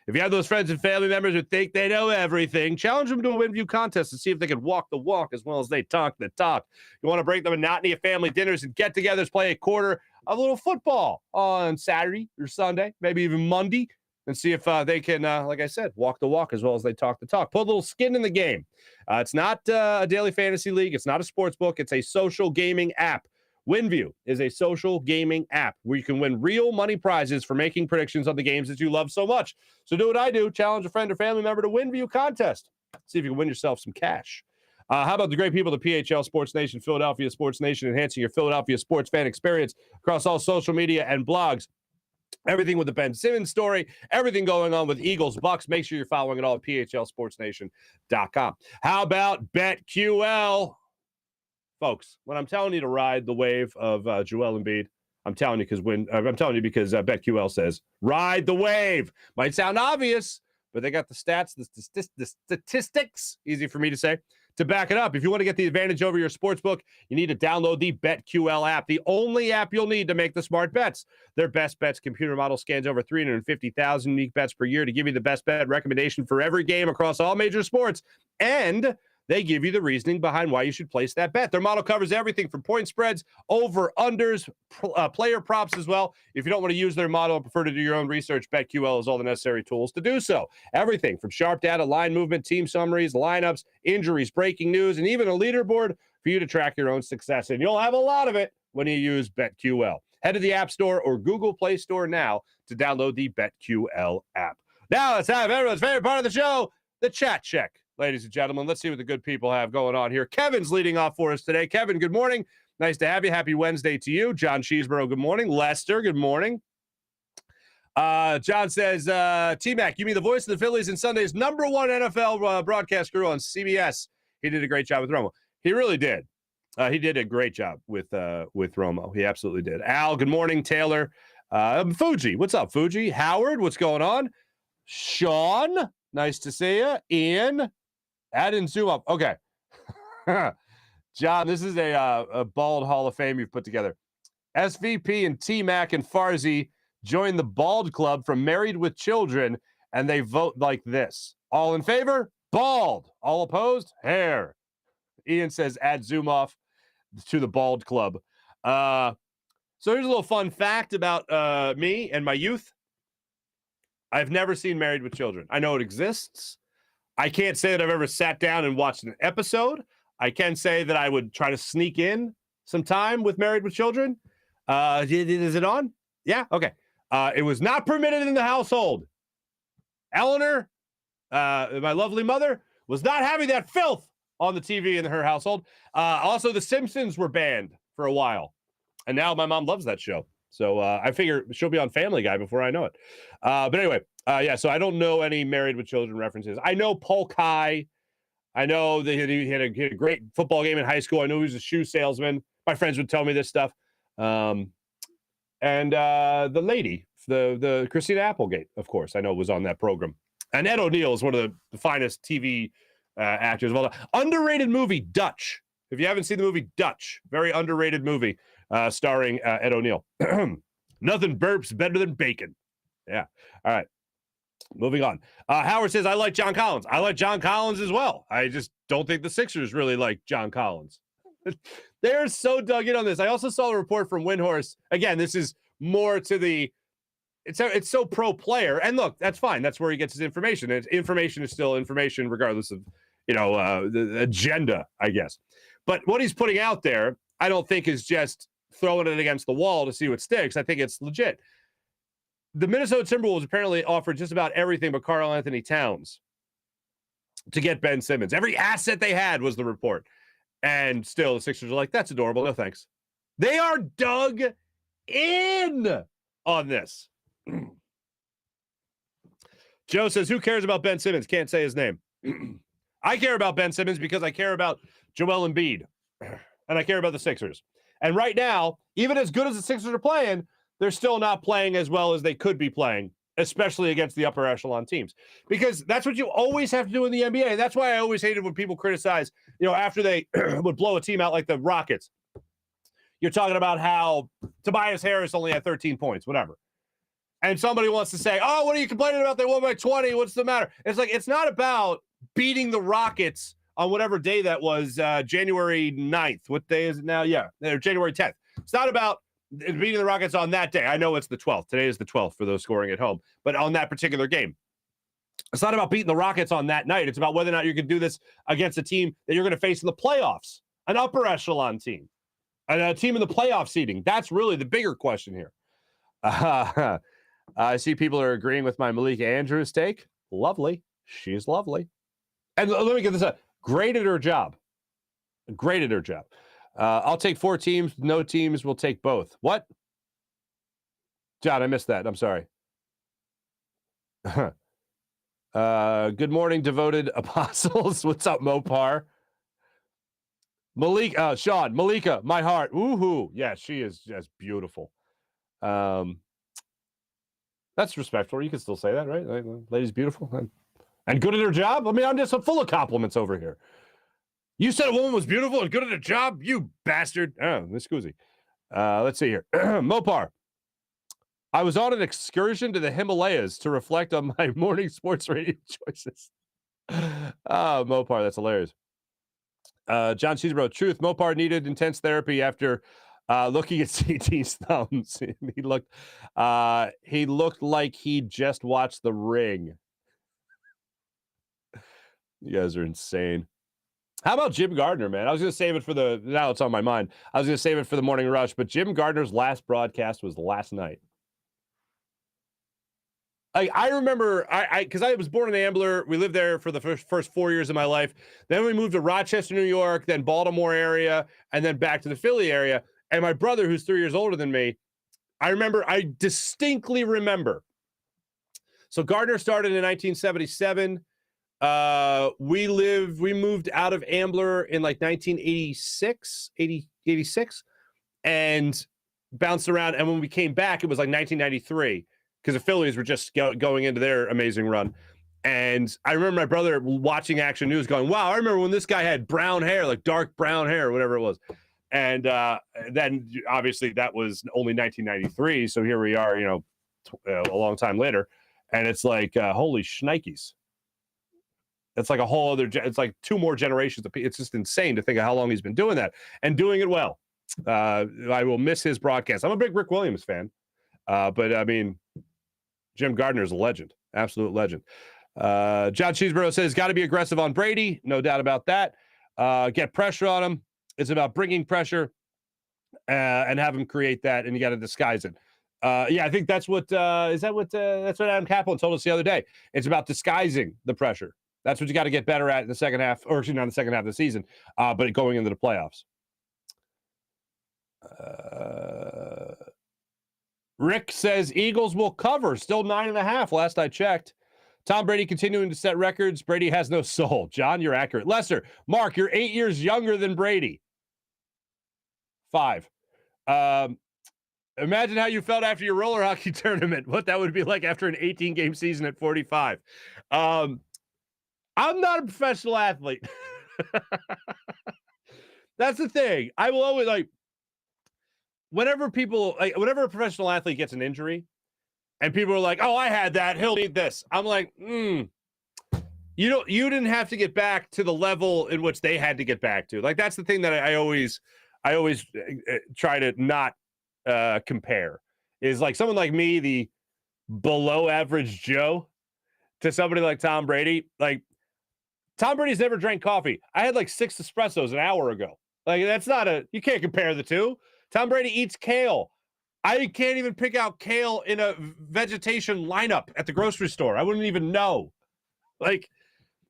If you have those friends and family members who think they know everything, challenge them to a WinView contest and see if they can walk the walk as well as they talk the talk. You want to break the monotony of family dinners and get-togethers, play a quarter of a little football on Saturday or Sunday, maybe even Monday, and see if they can, like I said, walk the walk as well as they talk the talk. Put a little skin in the game. It's not a daily fantasy league. It's not a sports book. It's a social gaming app. WinView is a social gaming app where you can win real money prizes for making predictions on the games that you love so much. So do what I do. Challenge a friend or family member to WinView contest. See if you can win yourself some cash. How about the great people at PHL Sports Nation, Philadelphia Sports Nation, enhancing your Philadelphia sports fan experience across all social media and blogs. Everything with the Ben Simmons story, everything going on with Eagles, Bucks. Make sure you're following it all at phlsportsnation.com. How about BetQL? Folks, when I'm telling you to ride the wave of Joel Embiid, I'm telling you because BetQL says ride the wave. Might sound obvious, but they got the stats, the statistics, easy for me to say, to back it up. If you want to get the advantage over your sportsbook, you need to download the BetQL app, the only app you'll need to make the smart bets. Their best bets computer model scans over 350,000 unique bets per year to give you the best bet recommendation for every game across all major sports. And they give you the reasoning behind why you should place that bet. Their model covers everything from point spreads, over, unders, player props as well. If you don't want to use their model and prefer to do your own research, BetQL has all the necessary tools to do so. Everything from sharp data, line movement, team summaries, lineups, injuries, breaking news, and even a leaderboard for you to track your own success. And you'll have a lot of it when you use BetQL. Head to the App Store or Google Play Store now to download the BetQL app. Now let's have everyone's favorite part of the show, the chat check. Ladies and gentlemen, let's see what the good people have going on here. Kevin's leading off for us today. Kevin, good morning. Nice to have you. Happy Wednesday to you. John Cheeseborough, good morning. Lester, good morning. John says, T-Mac, you mean the voice of the Phillies and Sunday's #1 NFL broadcast crew on CBS. He did a great job with Romo. He really did. He did a great job with Romo. He absolutely did. Al, good morning. Taylor. Fuji, what's up, Fuji? Howard, what's going on? Sean, nice to see you. Ian. Add in zoom up. Okay. John, this is a bald Hall of Fame you've put together. SVP and T-Mac and Farzy join the bald club from Married with Children, and they vote like this. All in favor? Bald. All opposed? Hair. Ian says add zoom off to the bald club. So here's a little fun fact about me and my youth. I've never seen Married with Children. I know it exists. I can't say that I've ever sat down and watched an episode. I can say that I would try to sneak in some time with Married with Children. Is it on? Yeah, okay. It was not permitted in the household. Eleanor, my lovely mother, was not having that filth on the TV in her household. Also, The Simpsons were banned for a while. And now my mom loves that show. So I figure she'll be on Family Guy before I know it. But anyway, so I don't know any Married with Children references. I know Polk High. I know that he had a great football game in high school. I know he was a shoe salesman. My friends would tell me this stuff. And the lady, the Christina Applegate, of course, I know was on that program. And Ed O'Neill is one of the finest TV actors of all time. Underrated movie, Dutch. If you haven't seen the movie Dutch, very underrated movie starring Ed O'Neill. Nothing burps better than bacon. Yeah. All right. Moving on. Howard says, I like John Collins. I like John Collins as well. I just don't think the Sixers really like John Collins. They're so dug in on this. I also saw a report from Windhorst. Again, this is more to the it's so pro player. And look, that's fine. That's where he gets his information. And information is still information, regardless of, the agenda, I guess. But what he's putting out there, I don't think is just throwing it against the wall to see what sticks. I think it's legit. The Minnesota Timberwolves apparently offered just about everything but Karl Anthony Towns to get Ben Simmons. Every asset they had was the report. And still, the Sixers are like, that's adorable. No, thanks. They are dug in on this. Joe says, who cares about Ben Simmons? Can't say his name. I care about Ben Simmons because I care about Joel Embiid. And I care about the Sixers. And right now, even as good as the Sixers are playing, they're still not playing as well as they could be playing, especially against the upper echelon teams. Because that's what you always have to do in the NBA. And that's why I always hated when people criticize, after they would blow a team out like the Rockets. You're talking about how Tobias Harris only had 13 points, whatever. And somebody wants to say, oh, what are you complaining about? They won by 20. What's the matter? It's like, it's not about beating the Rockets on whatever day that was, January 9th. What day is it now? Yeah, January 10th. It's not about beating the Rockets on that day. I know it's the 12th. Today is the 12th for those scoring at home. But on that particular game, it's not about beating the Rockets on that night. It's about whether or not you can do this against a team that you're going to face in the playoffs, an upper echelon team, a team in the playoff seeding. That's really the bigger question here. I see people are agreeing with my Malika Andrews take. Lovely. She's lovely. And let me get this up. Great at her job. Great at her job. I'll take 4 teams. No teams will take both. What? John, I missed that. I'm sorry. Good morning, devoted apostles. What's up, Mopar? Sean, Malika, my heart. Woohoo. Yeah, she is just beautiful. That's respectful. You can still say that, right? Lady's beautiful and good at her job. I mean, I'm just full of compliments over here. You said a woman was beautiful and good at her job, you bastard. Oh, Miss Scusi. Let's see here. Mopar. I was on an excursion to the Himalayas to reflect on my morning sports radio choices. Mopar, that's hilarious. John Cheesebro, truth. Mopar needed intense therapy after looking at CT's thumbs. He looked like he just watched The Ring. You guys are insane. How about Jim Gardner, man? I was going to save it for now it's on my mind. I was going to save it for the morning rush, but Jim Gardner's last broadcast was last night. I remember, because I was born in Ambler. We lived there for the first 4 years of my life. Then we moved to Rochester, New York, then Baltimore area, and then back to the Philly area. And my brother, who's 3 years older than me, I distinctly remember. So Gardner started in 1977. We moved out of Ambler in like 1986, 86, and bounced around. And when we came back, it was like 1993 because the Phillies were just going into their amazing run. And I remember my brother watching Action News going, wow, I remember when this guy had brown hair, like dark brown hair, whatever it was. And then obviously that was only 1993. So here we are, a long time later. And it's like, holy shnikes. It's like a whole other, it's like 2 more generations of people. It's just insane to think of how long he's been doing that and doing it well. I will miss his broadcast. I'm a big Rick Williams fan. But I mean, Jim Gardner is a legend, absolute legend. John Cheeseborough says, got to be aggressive on Brady. No doubt about that. Get pressure on him. It's about bringing pressure and have him create that, and you got to disguise it. Yeah, I think that's what that's what Adam Kaplan told us the other day. It's about disguising the pressure. That's what you got to get better at in the second half, or actually not in the second half of the season, but going into the playoffs. Rick says Eagles will cover. Still 9.5 last I checked. Tom Brady continuing to set records. Brady has no soul. John, you're accurate. Lester, Mark, you're 8 years younger than Brady. 5. Imagine how you felt after your roller hockey tournament. What that would be like after an 18-game season at 45. I'm not a professional athlete. That's the thing. I will always whenever a professional athlete gets an injury and people are like, oh, I had that, he'll need this. I'm like, you didn't have to get back to the level in which they had to get back to. Like, that's the thing that I always try to not compare is like someone like me, the below average Joe, to somebody like Tom Brady. Like, Tom Brady's never drank coffee. I had like 6 espressos an hour ago. Like, that's not you can't compare the two. Tom Brady eats kale. I can't even pick out kale in a vegetation lineup at the grocery store. I wouldn't even know. Like,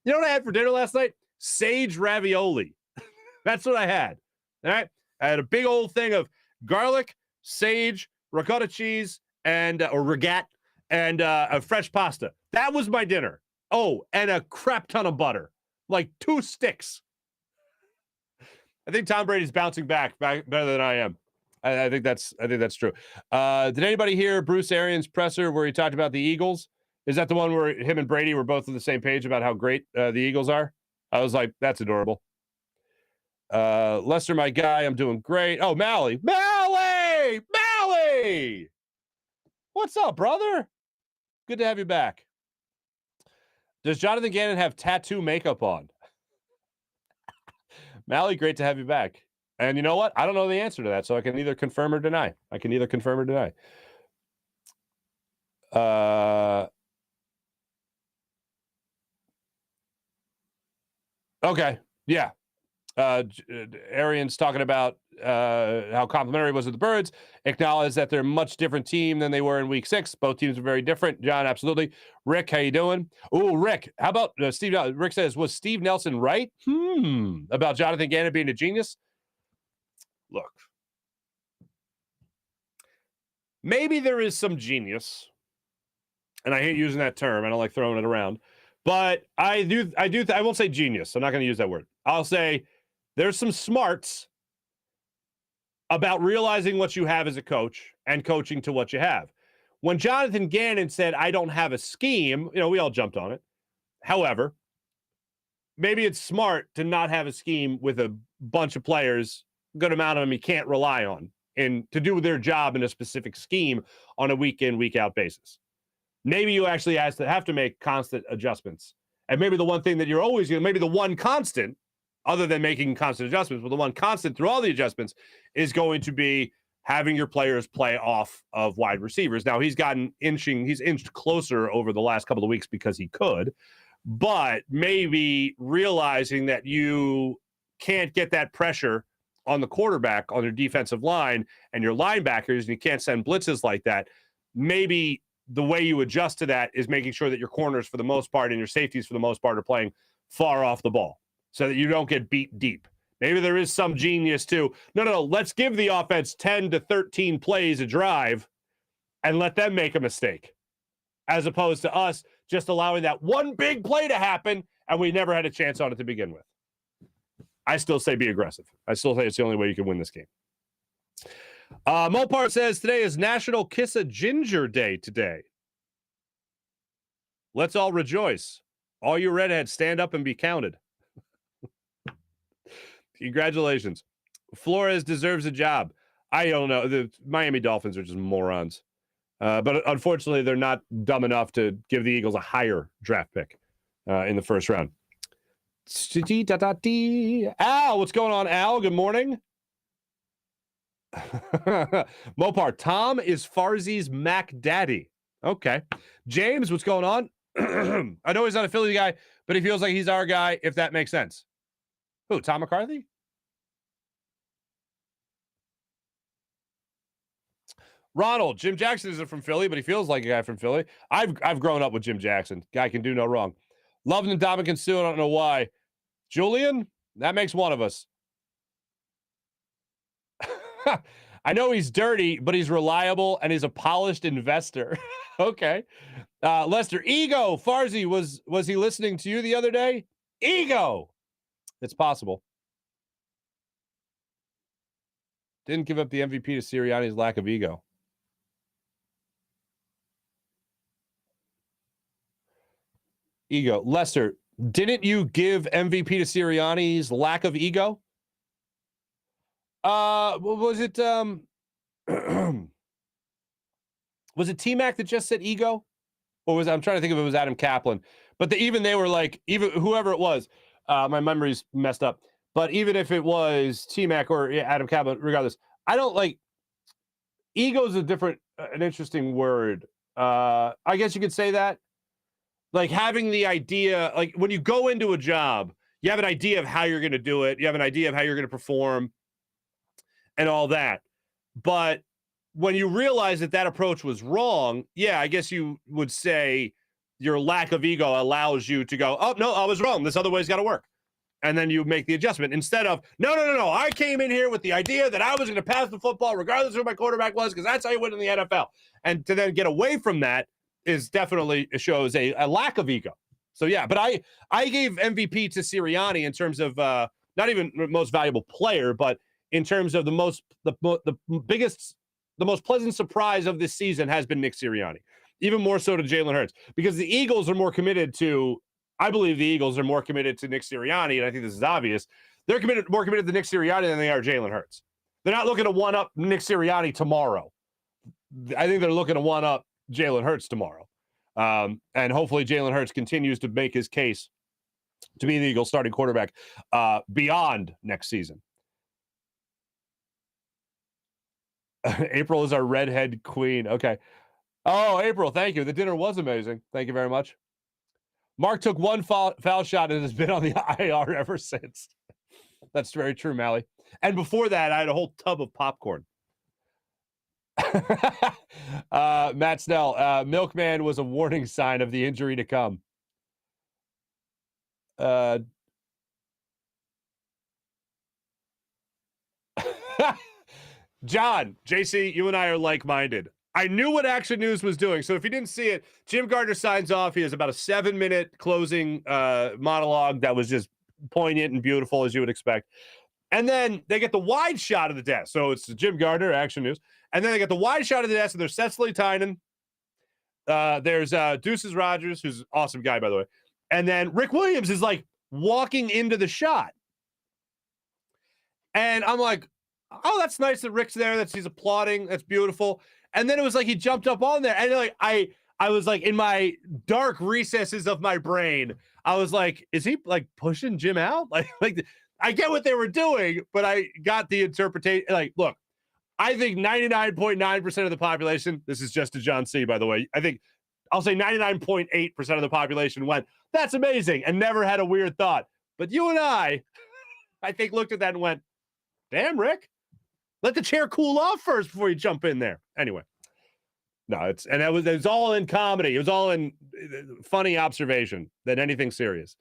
you know what I had for dinner last night? Sage ravioli. That's what I had. All right. I had a big old thing of garlic, sage, ricotta cheese, and or regat, and a fresh pasta. That was my dinner. Oh, and a crap ton of butter. Like 2 sticks. I think Tom Brady's bouncing back better than I am. I think that's true. Did anybody hear Bruce Arians' presser where he talked about the Eagles? Is that the one where him and Brady were both on the same page about how great the Eagles are? I was like, that's adorable. Lester, my guy, I'm doing great. Oh, Mally! What's up, brother? Good to have you back. Does Jonathan Gannon have tattoo makeup on? Mally, great to have you back. And you know what? I don't know the answer to that, so I can neither confirm or deny. Okay. Yeah. Arian's talking about how complimentary it was with the Birds. Acknowledge that they're a much different team than they were in week 6. Both teams are very different. John, absolutely. Rick, how you doing? Oh, Rick, how about Steve? Rick says, was Steve Nelson right? About Jonathan Gannon being a genius? Look, maybe there is some genius, and I hate using that term. I don't like throwing it around, but I won't say genius. I'm not going to use that word. I'll say there's some smarts about realizing what you have as a coach and coaching to what you have. When Jonathan Gannon said, I don't have a scheme, we all jumped on it. However, maybe it's smart to not have a scheme with a bunch of players, good amount of them you can't rely on, and to do their job in a specific scheme on a week in, week out basis. Maybe you actually have to make constant adjustments. And maybe the one thing that you're always going to, maybe the one constant, other than making constant adjustments, but the one constant through all the adjustments is going to be having your players play off of wide receivers. Now, he's inched closer over the last couple of weeks because he could, but maybe realizing that you can't get that pressure on the quarterback, on your defensive line and your linebackers, and you can't send blitzes like that. Maybe the way you adjust to that is making sure that your corners, for the most part, and your safeties, for the most part, are playing far off the ball so that you don't get beat deep. Maybe there is some genius too. No, let's give the offense 10 to 13 plays a drive and let them make a mistake, as opposed to us just allowing that one big play to happen and we never had a chance on it to begin with. I still say be aggressive. I still say it's the only way you can win this game. Mopar says today is National Kiss a Ginger Day today. Let's all rejoice. All you redheads, stand up and be counted. Congratulations. Flores deserves a job. I don't know. The Miami Dolphins are just morons. But unfortunately, they're not dumb enough to give the Eagles a higher draft pick in the first round. Al, what's going on, Al? Good morning. Mopar, Tom is Farzi's Mac Daddy. Okay. James, what's going on? I know he's not a Philly guy, but he feels like he's our guy, if that makes sense. Who, Tom McCarthy? Ronald, Jim Jackson isn't from Philly, but he feels like a guy from Philly. I've grown up with Jim Jackson. Guy can do no wrong. Loving the Dominican Stew. I don't know why. Julian, that makes one of us. I know he's dirty, but he's reliable and he's a polished investor. Okay. Lester, Ego. Farzy, was he listening to you the other day? Ego. It's possible. Didn't give up the MVP to Sirianni's lack of ego. Ego. Lester, didn't you give MVP to Sirianni's lack of ego? Was it was it T-Mac that just said ego? Or was I'm trying to think if it was Adam Kaplan. But even they were like, even whoever it was, my memory's messed up. But even if it was T-Mac or Adam Kaplan, regardless, I don't like ego is an interesting word. I guess you could say that. Like having the idea, like when you go into a job, you have an idea of how you're going to do it. You have an idea of how you're going to perform and all that. But when you realize that approach was wrong, yeah, I guess you would say your lack of ego allows you to go, oh, no, I was wrong. This other way's got to work. And then you make the adjustment instead of, no. I came in here with the idea that I was going to pass the football regardless of who my quarterback was because that's how you win in the NFL. And to then get away from that is definitely shows a lack of ego. So, yeah, but I gave MVP to Sirianni in terms of not even most valuable player, but in terms of the most pleasant surprise of this season has been Nick Sirianni, even more so to Jalen Hurts, because the Eagles are more committed to, I believe the Eagles are more committed to Nick Sirianni, and I think this is obvious. They're more committed to Nick Sirianni than they are Jalen Hurts. They're not looking to one-up Nick Sirianni tomorrow. I think they're looking to one-up Jalen Hurts tomorrow. And hopefully Jalen Hurts continues to make his case to be the Eagles starting quarterback beyond next season. April is our redhead queen. Okay. Oh, April, thank you. The dinner was amazing. Thank you very much. Marc took one foul shot and has been on the IR ever since. That's very true, Mally. And before that, I had a whole tub of popcorn. Matt Snell, Milkman was a warning sign of the injury to come. John, JC, you and I are like-minded. I knew what Action News was doing. So if you didn't see it, Jim Gardner signs off. He has about a 7-minute closing monologue that was just poignant and beautiful, as you would expect. And then they get the wide shot of the desk. So it's Jim Gardner, Action News. And then they get the wide shot of the desk, and there's Cecily Tynan. There's Deuces Rogers, who's an awesome guy, by the way. And then Rick Williams is like walking into the shot. And I'm like, oh, that's nice that Rick's there. He's applauding. That's beautiful. And then it was like he jumped up on there. And like I was like in my dark recesses of my brain, I was like, is he like pushing Jim out? Like I get what they were doing, but I got the interpretation. Like, look, I think 99.9% of the population, this is just to John C., by the way, I think I'll say 99.8% of the population went, that's amazing, and never had a weird thought. But you and I think looked at that and went, damn, Rick, let the chair cool off first before you jump in there. Anyway, no, it was all in comedy. It was all in funny observation than anything serious.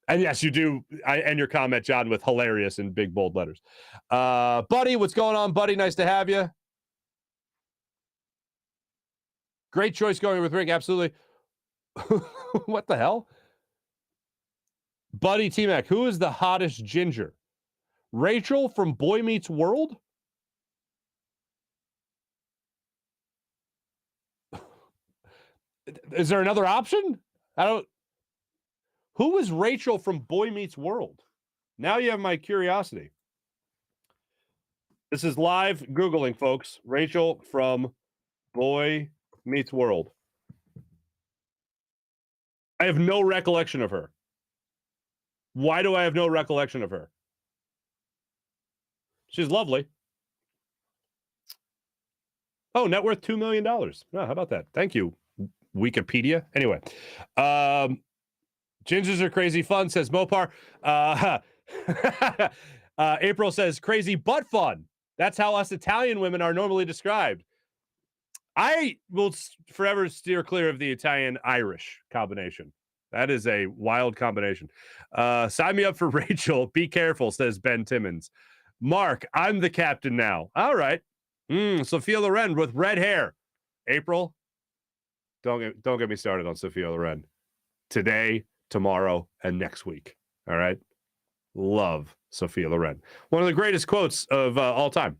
And yes, you do. I end your comment, John, with hilarious in big, bold letters. Buddy, what's going on, buddy? Nice to have you. Great choice going with Rick. Absolutely. What the hell? Buddy T-Mac, who is the hottest ginger? Rachel from Boy Meets World? Is there another option? Who is Rachel from Boy Meets World? Now you have my curiosity. This is live Googling, folks. Rachel from Boy Meets World. I have no recollection of her. Why do I have no recollection of her? She's lovely. Oh, net worth $2 million. Oh, how about that? Thank you, Wikipedia. Anyway, gingers are crazy fun, says Mopar. April says crazy but fun. That's how us Italian women are normally described. I will forever steer clear of the Italian-Irish combination. That is a wild combination. Sign me up for Rachel. Be careful, says Ben Timmons. Mark, I'm the captain now. All right. Sophia Loren with red hair. April, don't get me started on Sophia Loren. Today, tomorrow, and next week. All right. Love Sophia Loren. One of the greatest quotes of all time.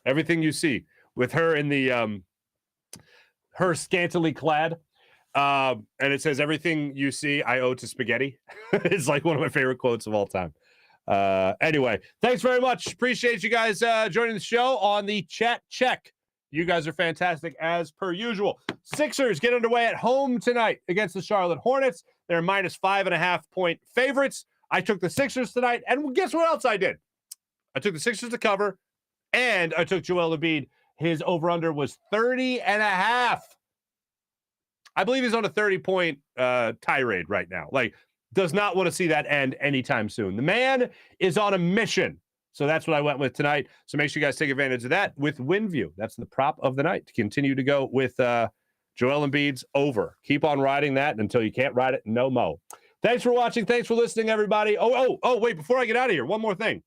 Everything you see with her in the her scantily clad. And it says, everything you see, I owe to spaghetti. It's like one of my favorite quotes of all time. Anyway, thanks very much. Appreciate you guys joining the show on the chat check. You guys are fantastic as per usual. Sixers get underway at home tonight against the Charlotte Hornets. They're minus 5.5 point favorites. I took the Sixers tonight, and guess what else I did? I took the Sixers to cover, and I took Joel Embiid. His over-under was 30.5. I believe he's on a 30-point tirade right now. Like, does not want to see that end anytime soon. The man is on a mission. So that's what I went with tonight. So make sure you guys take advantage of that with WinView. That's the prop of the night to continue to go with Joel Embiid's over. Keep on riding that until you can't ride it no mo. Thanks for watching. Thanks for listening, everybody. Wait, before I get out of here, one more thing.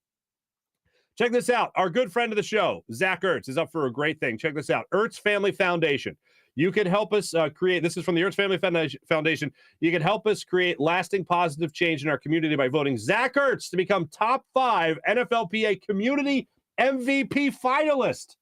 Check this out. Our good friend of the show, Zach Ertz, is up for a great thing. Check this out. Ertz Family Foundation. You can help us create, this is from the Ertz Family Foundation. You can help us create lasting positive change in our community by voting Zach Ertz to become top 5 NFLPA community MVP finalist.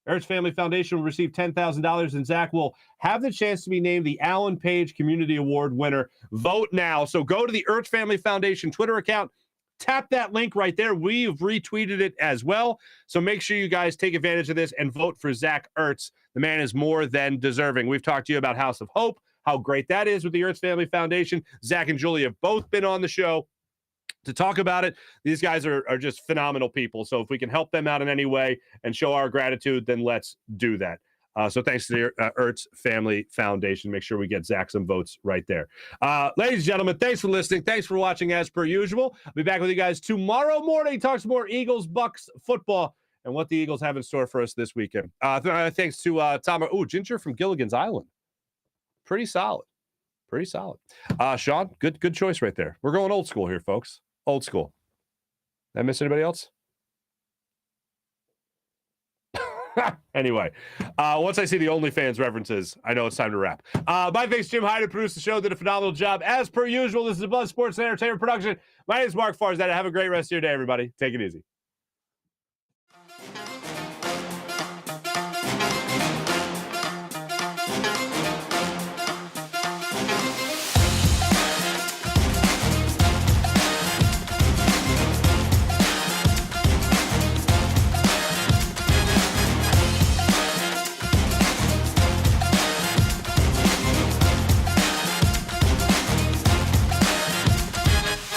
Ertz Family Foundation will receive $10,000, and Zach will have the chance to be named the Alan Page Community Award winner. Vote now. So go to the Ertz Family Foundation Twitter account. Tap that link right there. We've retweeted it as well. So make sure you guys take advantage of this and vote for Zach Ertz. The man is more than deserving. We've talked to you about House of Hope, how great that is with the Ertz Family Foundation. Zach and Julie have both been on the show to talk about it. These guys are just phenomenal people. So if we can help them out in any way and show our gratitude, then let's do that. So thanks to the Ertz Family Foundation. Make sure we get Zach some votes right there. Ladies and gentlemen, thanks for listening. Thanks for watching as per usual. I'll be back with you guys tomorrow morning. Talk some more Eagles, Bucks football and what the Eagles have in store for us this weekend. Thanks to Tom. Ginger from Gilligan's Island. Pretty solid. Pretty solid. Sean, good choice right there. We're going old school here, folks. Old school. Did I miss anybody else? Anyway, once I see the OnlyFans references, I know it's time to wrap. My thanks, Jim Hyde, produced the show, did a phenomenal job. As per usual, this is a Buzz Sports and Entertainment production. My name is Marc Farzy. Have a great rest of your day, everybody. Take it easy.